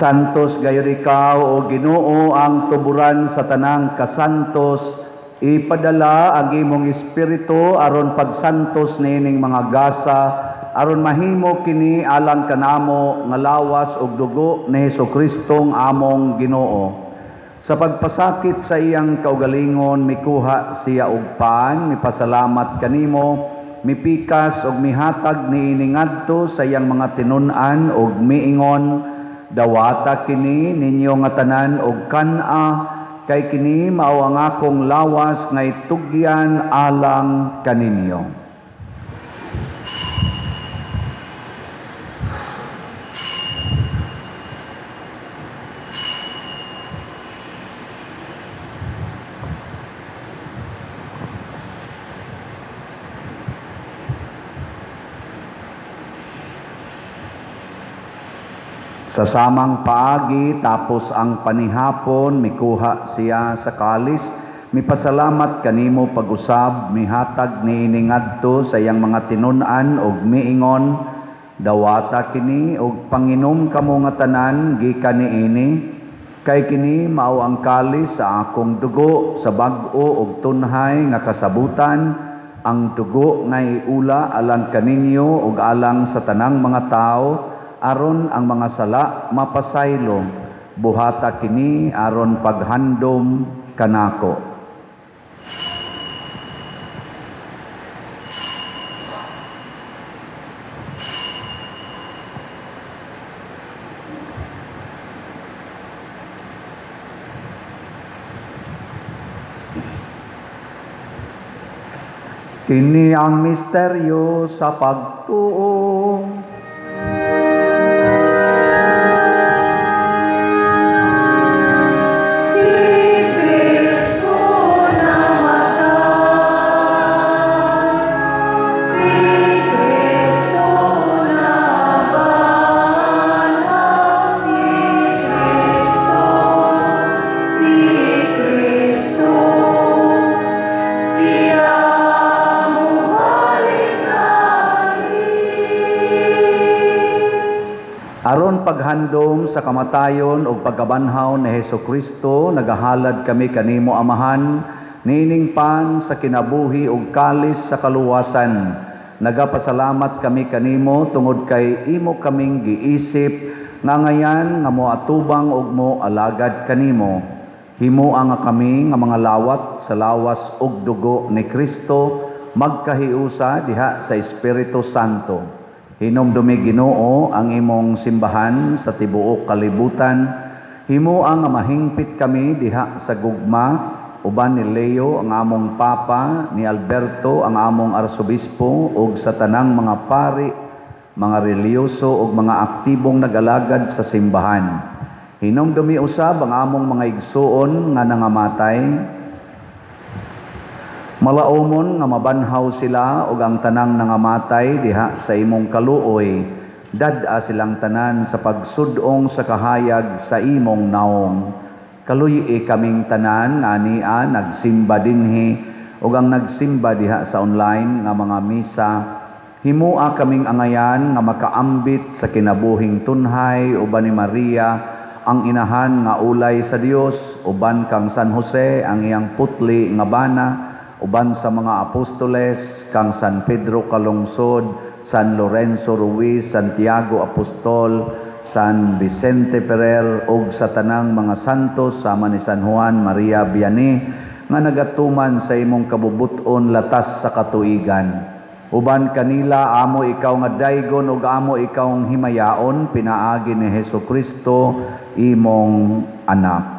Santos gayud ikaw o Ginoo ang tuburan sa tanang kasantos, ipadala ang imong espiritu aron pagsantos nining mga gasa aron mahimo kini alang kanamo nga lawas ug dugo ni Hesukristo among Ginoo. Sa pagpasakit sa iyang kaugalingon, mikuha siya og paan, mipasalamat kanimo, mipikas og mihatag niini ngadto sa iyang mga tinun-an ug miingon, dawata kini ninyo nga tanan og kan-a, kay kini mao ang akong lawas nga itugyan alang kaninyo. Sa samang paagi tapos ang panihapon, mikuha siya sa kalis, mipasalamat kanimo pag-usab, mihatag niini ngadto sa iyang mga tinun-an ug miingon, dawata kini ug panginom kamo nga tanan gikan niini, kay kini mao ang kalis sa akong dugo sa bag-o ug tunhay nga kasabutan, ang dugo nga iula alang kaninyo ug alang sa tanang mga tao, aron ang mga sala mapasaylo, buhata kini aron paghandom kanako. Kini ang misteryo sa pagtuo. Aron paghandom sa kamatayon o pagkabanhaw ni Hesukristo, nagahalad kami kanimo Amahan, nining pan sa kinabuhi ug kalis sa kaluwasan. Nagapasalamat kami kanimo tungod kay imo kaming giisip nga ngayan nga moatubang ug mo alagad kanimo. Himuang nga kami nga mga lawat sa lawas ug dugo ni Kristo magkahiusa diha sa Espiritu Santo. Hinumdumi Ginoo ang imong simbahan sa tibuok kalibutan. Himuang nga mahingpit kami diha sa gugma, uban ni Leo ang among Papa, ni Alberto ang among Arsobispo, ug sa tanang mga pari, mga reliyoso ug mga aktibong nag-alagad sa simbahan. Hinumdumi usab ang among mga igsuon nga nangamatay. Malaumon nga mabanhaw sila ug ang tanang nangamatay diha sa imong kaluoy, dad-a silang tanan sa pagsudong sa kahayag sa imong naong. Kaluyi kaming tanan nga ania nagsimba dinhi ug ang nagsimba diha sa online nga mga misa. Himua kaming angayan nga makaambit sa kinabuhing tunhay uban ni Maria ang inahan nga ulay sa Dios, uban kang San Jose ang iyang putli nga bana, uban sa mga apostoles, kang San Pedro Kalungsod, San Lorenzo Ruiz, Santiago Apostol, San Vicente Ferrer, ug sa tanang mga santos sama ni San Juan Maria Vianney, nga nagatuman sa imong kabubuton latas sa katuigan. Uban kanila, amo ikaw nga daygon ug amo ikaw ang himayaon, pinaagi ni Hesukristo, imong anak.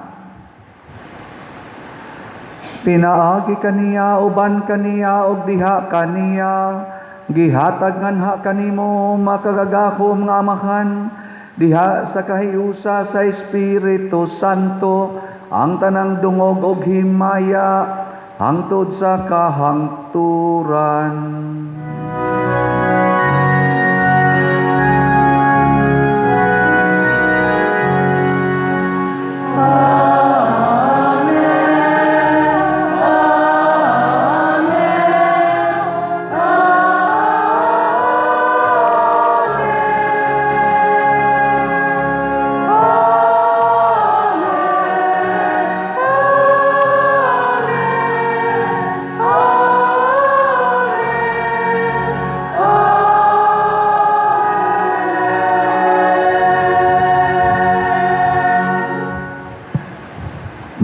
Pinaagi kaniya, uban kaniya, ug diha kaniya, gihatag nganha kanimo makagagahom nga Amahan, diha sa kahiusa sa Espiritu Santo, ang tanang dungog ug himaya, hangtod sa kahangturan.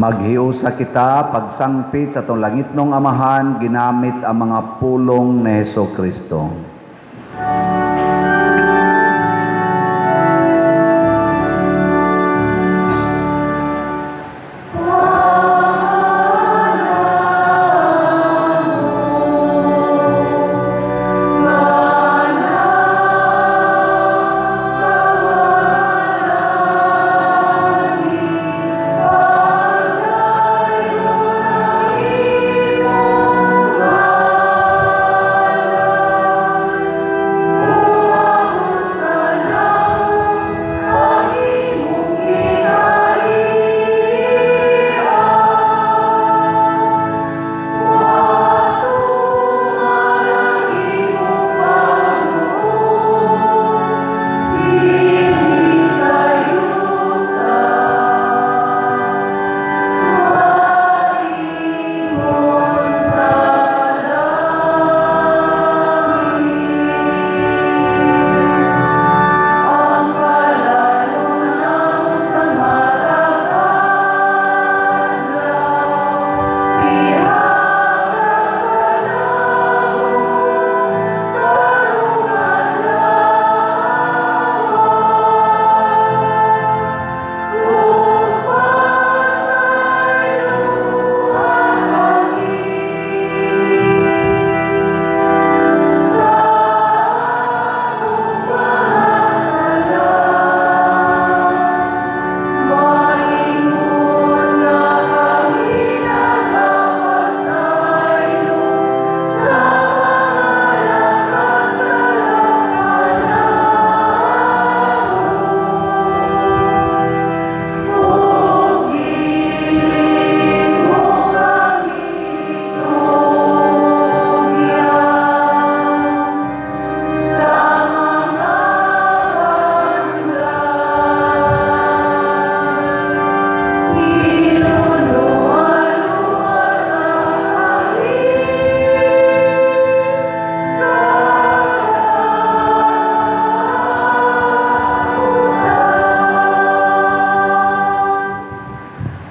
Maghiusa kita pagsangpit sa itong langit ng Amahan, ginamit ang mga pulong ni Heso Kristo.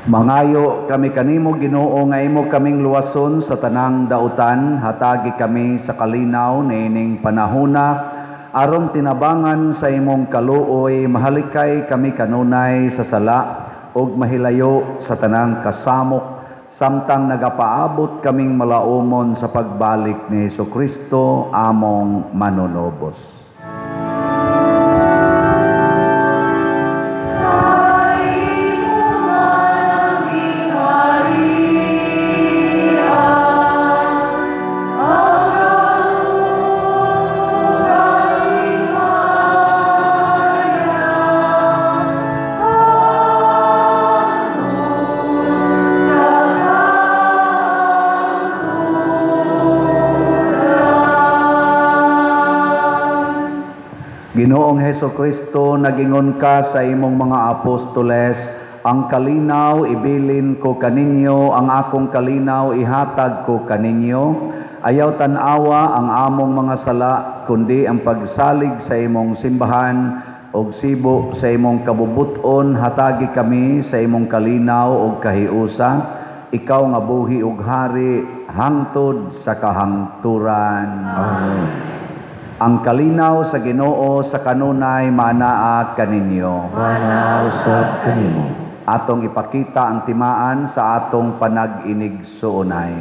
Mangayo kami kanimo Ginoo nga imo kaming luwason sa tanang dautan, hatagi kami sa kalinaw niining panahona aron tinabangan sa imong kaluoy, mahalikay kami kanunay sa sala ug mahilayo sa tanang kasamok samtang nagapaabot kaming malaumon sa pagbalik ni Hesukristo among manunobos. Ginoong Hesukristo, nagingon ka sa imong mga apostoles, ang kalinaw ibilin ko kaninyo, ang akong kalinaw ihatag ko kaninyo. Ayaw tanawa ang among mga sala, kundi ang pagsalig sa imong simbahan og sibo sa imong kabubuton, hatagi kami sa imong kalinaw og kahiusa. Ikaw nga buhi ug hari hangtod sa kahangturan. Amen. Ang kalinaw sa Ginoo sa kanunay manaa kaninyo. Manausap kanimo. Atong ipakita ang timaan sa atong panag-inigsuonay.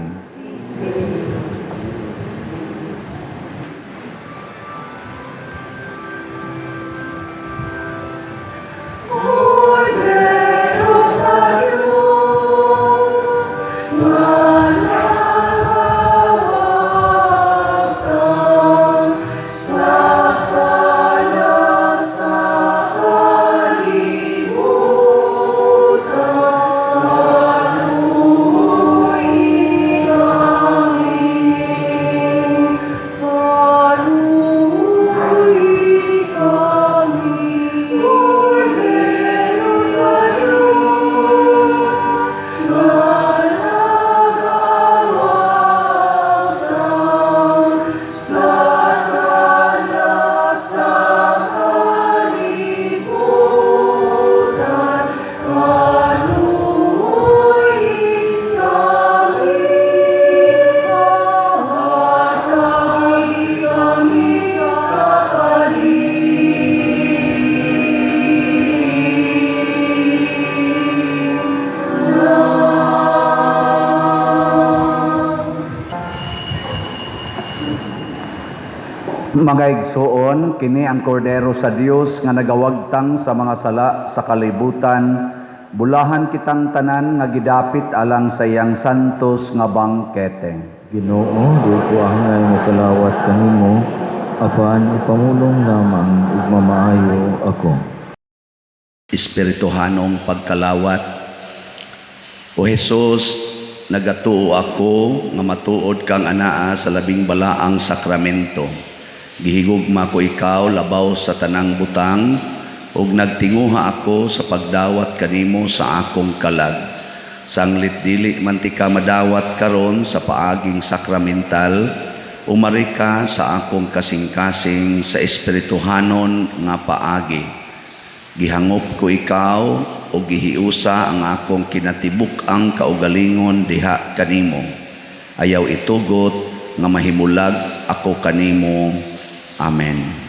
Mga igsoon, kini ang kordero sa Dios nga nagawagtang sa mga sala sa kalibutan. Bulahan kitang tanan nga gidapit alang sa iyang santos nga bangkete. Ginoo, di ko angay mo kalawat kanimo, apan ipamulong lamang ug mamaayo ako. Espirituhanong pagkalawat. O Jesus, nagatuo ako nga matuod kang anaa sa labing balaang sakramento. Gihigugma ko ikaw labaw sa tanang butang, ug nagtinguha ako sa pagdawat kanimo sa akong kalag. Sanglit dili man ti ka madawat karon sa paaging sakramental, umari ka sa akong kasing-kasing sa espirituhanon nga paagi. Gihangop ko ikaw o gihiusa ang akong kinatibuk ang kaugalingon diha kanimo. Ayaw itugot nga mahimulag ako kanimo. Amen.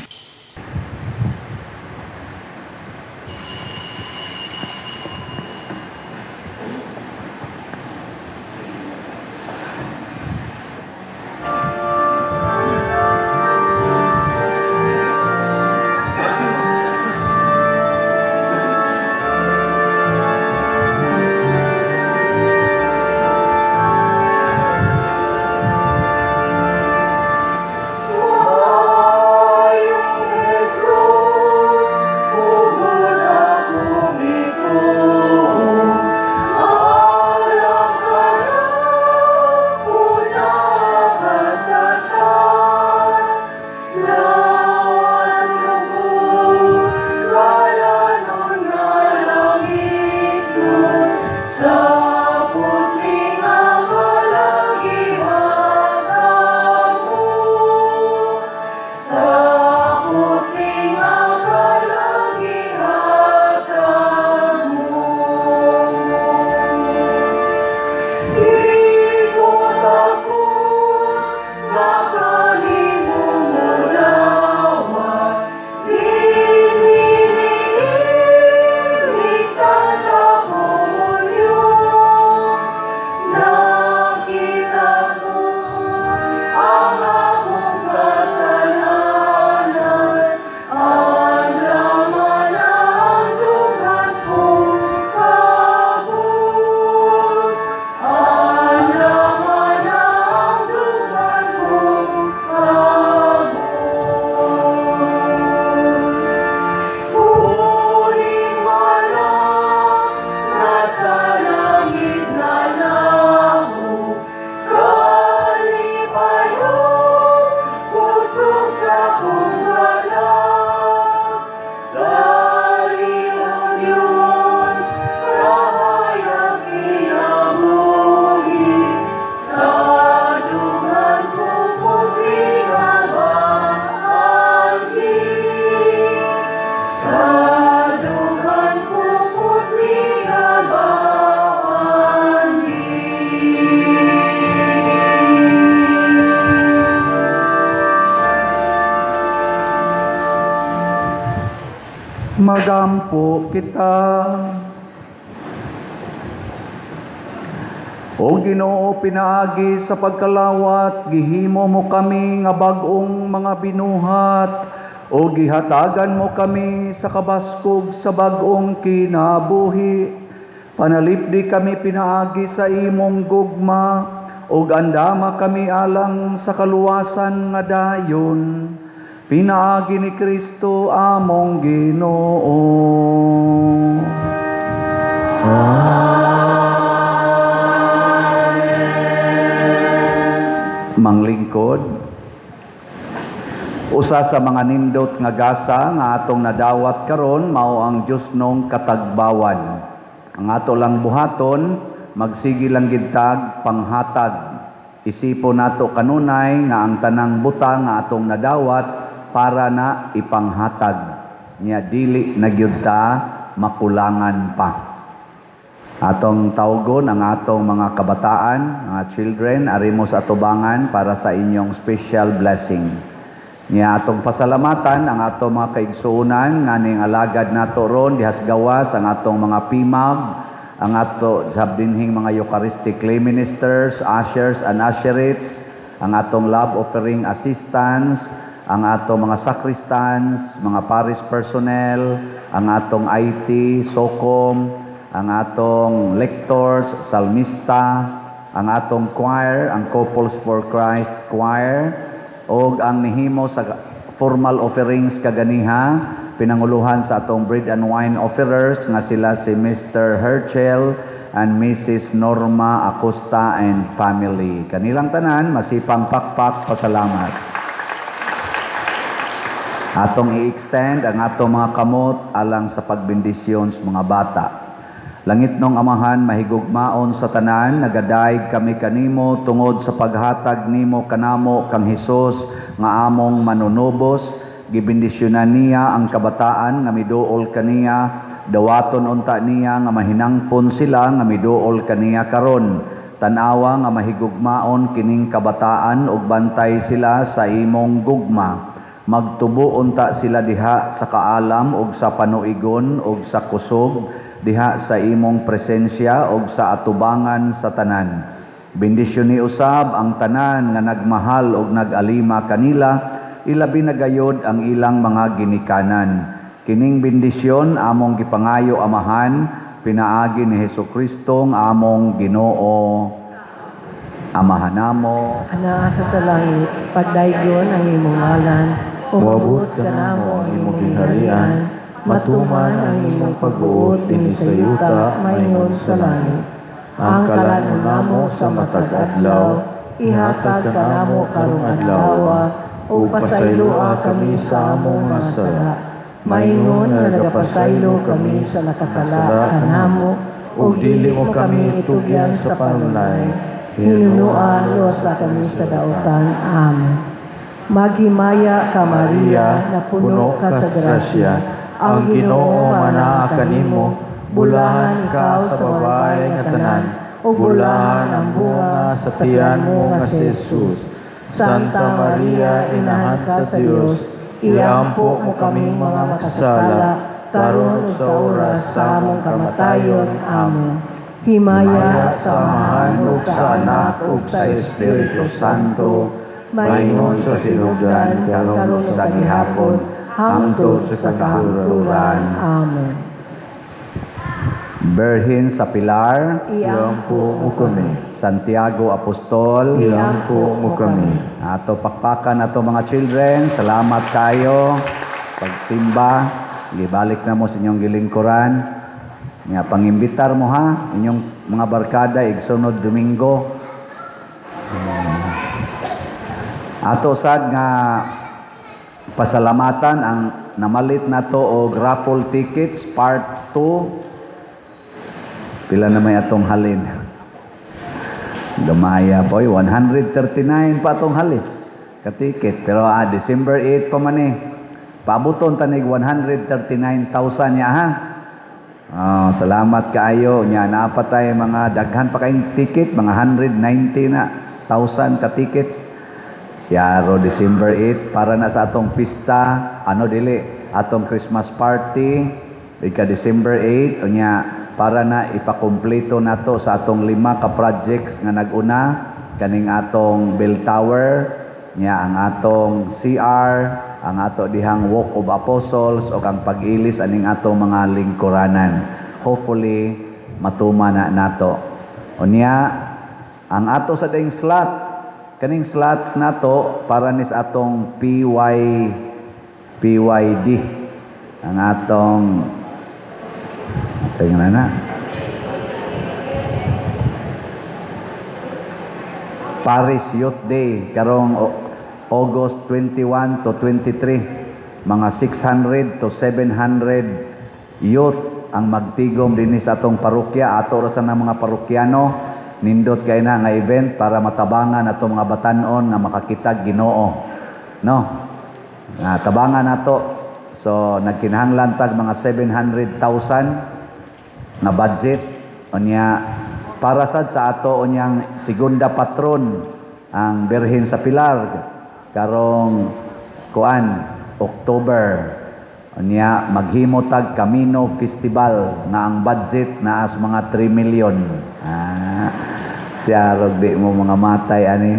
Magampo kita. O Ginoo, pinaagi sa pagkalawat, gihimo mo kami nga bag-ong mga binuhat, o gihatagan mo kami sa kabaskog sa bag-ong kinabuhi. Panalipdi kami pinaagi sa imong gugma, o andama kami alang sa kaluwasan nga dayon. Pinaagi ni Kristo among Ginoo. Manglingkod, usa sa mga nindot nga gasa nga atong nadawat karon mao ang Dios nung katagbawan. Ang ato lang buhaton, magsigi lang gid tag panghatag. Isipon nato kanunay nga ang tanang butang nga atong nadawat para na ipanghatag. Nya dili na gyud ta makulangan pa. Atong tawgon ang atong mga kabataan, mga children, arimo sa atubangan para sa inyong special blessing. Niya atong pasalamatan ang atong mga kaigsuonan nga ning alagad nato ron dihas gawas ang atong mga PIMAG, ang ato sabdinhing mga Eucharistic lay ministers, ushers and usherettes, ang atong love offering assistants, ang atong mga sacristans, mga parish personnel, ang atong IT, SOCOM, ang atong lectors, salmista, ang atong choir, ang Couples for Christ choir, o ang nihimo sa formal offerings kaganiha, pinanguluhan sa atong bread and wine offerers nga sila si Mr. Herschel and Mrs. Norma Acosta and family. Kanilang tanan, masipang pakpak, pasalamat. Atong i-extend ang atong mga kamot alang sa pagbendisyon sa mga bata. Langit nung Amahan, mahigugmaon sa tanan, nagadaig kami kanimo tungod sa paghatag nimo kanamo kang Hesus nga among manunubos. Gibendisyonan niya ang kabataan nga miduol kaniya, dawaton unta niya nga mahinangpon sila nga miduol kaniya karon. Tanawa nga mahigugmaon kining kabataan ug bantay sila sa imong gugma. Magtubo unta sila diha sa kaalam ug sa panuigon ug sa kusog, diha sa imong presensya ug sa atubangan sa tanan. Bendisyon ni usab ang tanan nga nagmahal ug nagalima kanila, ilabi na gayod ang ilang mga ginikanan. Kining bendisyon among gipangayo Amahan, pinaagi ni Hesukristo nga among Ginoo. Amahanamo, Ana sa langit, pagdaygon ang imong ngalan, Muabot ka namo ang imong gingharian, matuman ang imong pagbuot dinhi sa yuta, mayon sa langit. Ang kalanon namo sa matag adlaw, ihatag ka namo karong adlaw, ug pasayloa kami sa among mga sala. Maingon nga nagapasaylo kami sa nakasala kanamo, ug dili mo kami itugyan sa panunay. Hinunuan sa kami sa dautan. Amen. Maghimaya ka Maria, na puno ka sa grasya. Ang Ginoo manaa kanimo, bulahan ikaw sa babae nga tanan, ug bulahan ang bunga sa tiyan mo nga si Jesus. Santa Maria, inahan ka sa Dios, iampo mo kaming mga makasala, karon ug sa oras sa among kamatayon. Amen. Himaya sa Amahan ug sa Anak ug sa Espiritu Santo, maingon sa sinugdan karon sa gihapon, hangtod sa kahuluran. Amen. Berhin sa Pilar, iampo mo kami. Santiago Apostol, Iampo mo kami. ato pakpakan ato mga children, salamat kayo. Pagsimba, gibalik na mo sa inyong gilingkuran. Nga pangimbitar mo ha, inyong mga barkada igsunod Domingo. Ato sad nga pasalamatan ang namalit nato og raffle tickets part 2. Pila na may atong halin. Gamaya boy, 139 pa atong halin ka ticket. Pero December 8 pa man eh. Paabuton tanig 139,000 niya ha. Oh, salamat kaayo nya napatay mga daghan pa kayong ticket, mga 190 na 1,000 ka tickets. Siyaro December 8 para na sa atong pista, atong Christmas party, ika December 8 unya para na ipakumpleto nato sa atong 5 ka projects nga naguna, kaning atong bell tower, nya ang atong CR, ang ato dihang Walk of Apostles o ang pag-ilis aning atong mga lingkuranan. Hopefully matuma na nato. Unya ang ato sa ding slot, kaning slots nato para nis atong PYD, ang atong sayang na Paris Youth Day karong August 21 to 23. Mga 600 to 700 youth ang magtigom dinhi sa atong parokya. Ato ra sa mga parokyano, nindot kay na nga event para matabangan ato mga batan-on nga makakitag Ginoo, no? Tabangan nato. So nagkinahanglan tag mga 700,000 na budget unya para sad sa ato unyang segunda patron ang Birhen sa Pilar karong October. Unya maghimo tag Camino Festival na ang budget na as mga 3 million. Siya rog di mo mga matay ani.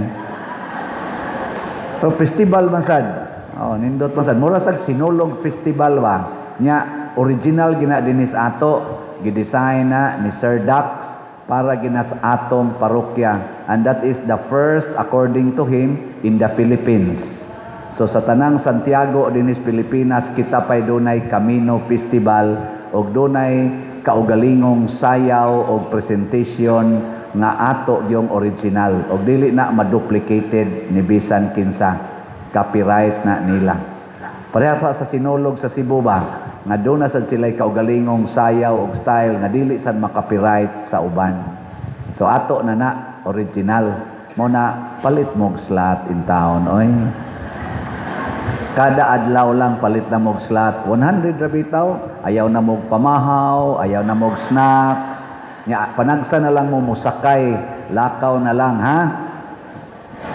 Pero festival man sad. Oh, nindot man sad. Mura sag Sinulog Festival ba. Nya original gina dinis ato, gidesign na ni Sir Dax para ginas atong parokya. And that is the first according to him in the Philippines. So sa tanang Santiago dinis Pilipinas kita pay dunay Camino Festival og dunay kaugalingong sayaw og presentation nga ato yung original og dili na maduplicated ni bisan kinsa, copyright na nila. Pareha pa sa Sinulog sa Cebu ba nga doon na sad sila'y kaugalingong sayaw og style nga dili sad makopyright sa uban. So ato na original mo na palit mog slot in town oy. Kada adlaw lang palit na mog slot. 100 ra bitaw, ayaw na mog pamahaw, ayaw na mog snacks. Nya panagsa na lang mo musakay, lakaw na lang ha.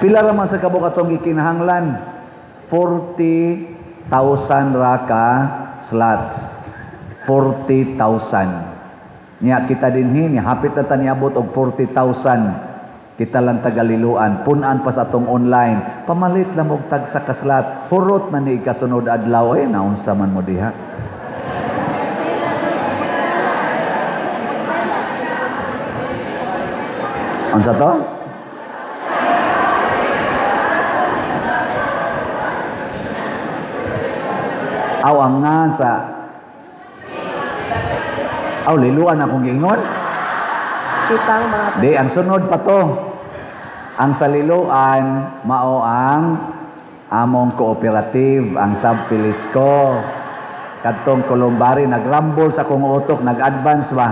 Pila ra man sa kabuk atong gikinahanglan? 40,000 ra ka slots. 40,000. Nya kita dinhi nya hapit na taniabot og 40,000. Kita lang tagaliluan, punan pa sa atong online. Pamalit lang mo tag sa kaslat. Hurot na ni kasunod adlaw eh, naunsa man mo diha. Unsa to? Aw ang nga sa liluan akong giingon. Kitang mga Di, ang sunod pa to. Ang saliluan, mao ang among cooperative, ang Subfilisco. Kadtong Columbari, nagrambol sa kong utok, nag-advance ba?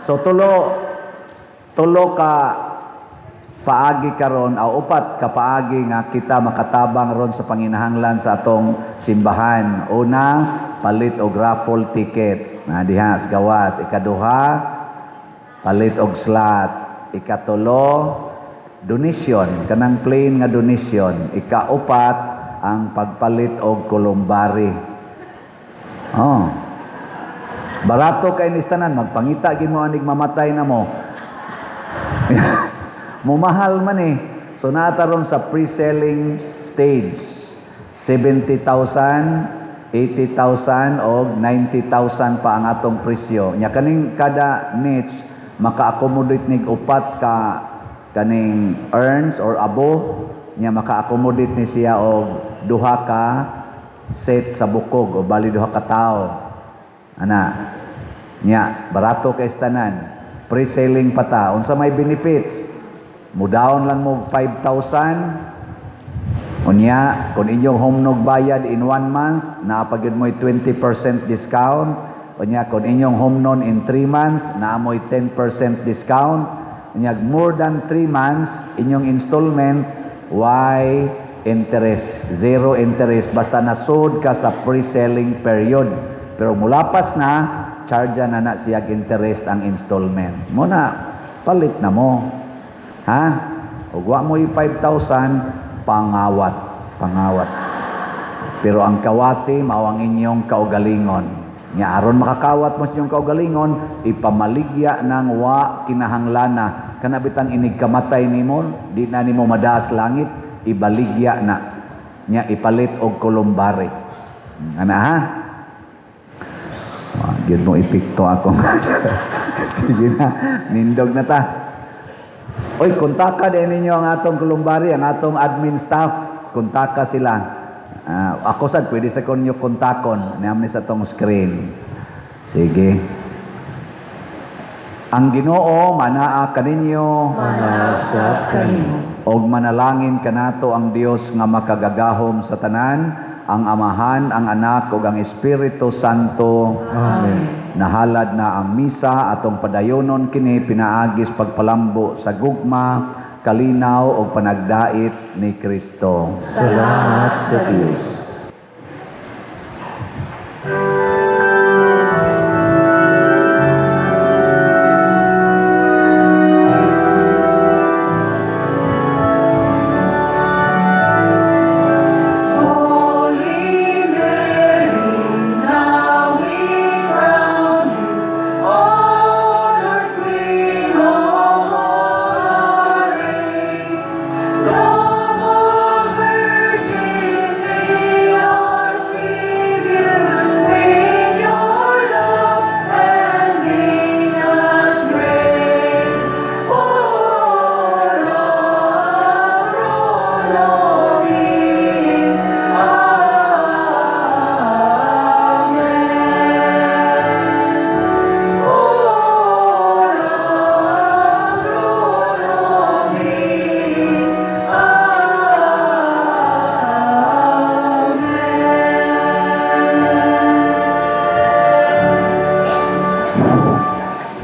So, tulo ka paagi karon o upat ka paagi nga kita makatabang ron sa panginahanglan sa atong simbahan. Una, palit og raffle tickets. Na diha, sa gawas. Ikaduha, palit og slot. Ikatulo, donation, kanang plain nga donation. Ikaupat, ang pagpalit og kulumbari. Oh. Barato kay nistanan, magpangita gid mo anig mamatay na mo. Mumahal man eh. So naataron sa pre-selling stage. 70,000, 80,000 o 90,000 pa ang atong presyo. Nya kaning kada niche maka-accommodate nig upat ka kaning urns or abo, nya maka-accommodate ni siya og duha ka set sa bukog o bali duha ka tawo. Ana. Nya barato kay tanan. Pre-selling pa ta. Unsa may benefits? Mudaon lang mo 5,000. Unya, kung inyong homnog bayad in 1 month, naapagid mo 20% discount. Unya, kung inyong homnon in 3 months, naamoy 10% discount. Unya, more than 3 months, inyong installment, why interest? Zero interest. Basta nasod ka sa pre-selling period. Pero mulapas na, charge na siyag interest ang installment. Muna, palit na mo. Ha? Ug wa mo 5,000 pangawat. Pero ang kawati mao ang inyong kaugalingon. Nya aron makakawat mo sa inyong kaugalingon, ipamaligya ng wa kinahanglana. Kana bitang inig kamatay nimo, di na nimo madaas langit, ibaligya na. Nya ipalit og kulumbari. Ana ha? Gyud mo ipikto ako. Sige na, nindog na ta. Oy, kontaka din ninyo ang atong kulumbari, ang atong admin staff. Kontaka sila. Ako sad, pwede sa konyo kontakon. Namin sa tong screen. Sige. Ang Ginoo manaa kaninyo. Manasa kanimo. Og manalangin kanato ang Dios nga makagagahom sa tanan, ang Amahan, ang Anak, ug ang Espiritu Santo. Amen. Nahalad na ang misa atong padayonon kini pinaagis pagpalambo sa gugma, kalinaw o panagdait ni Kristo. Salamat sa Diyos.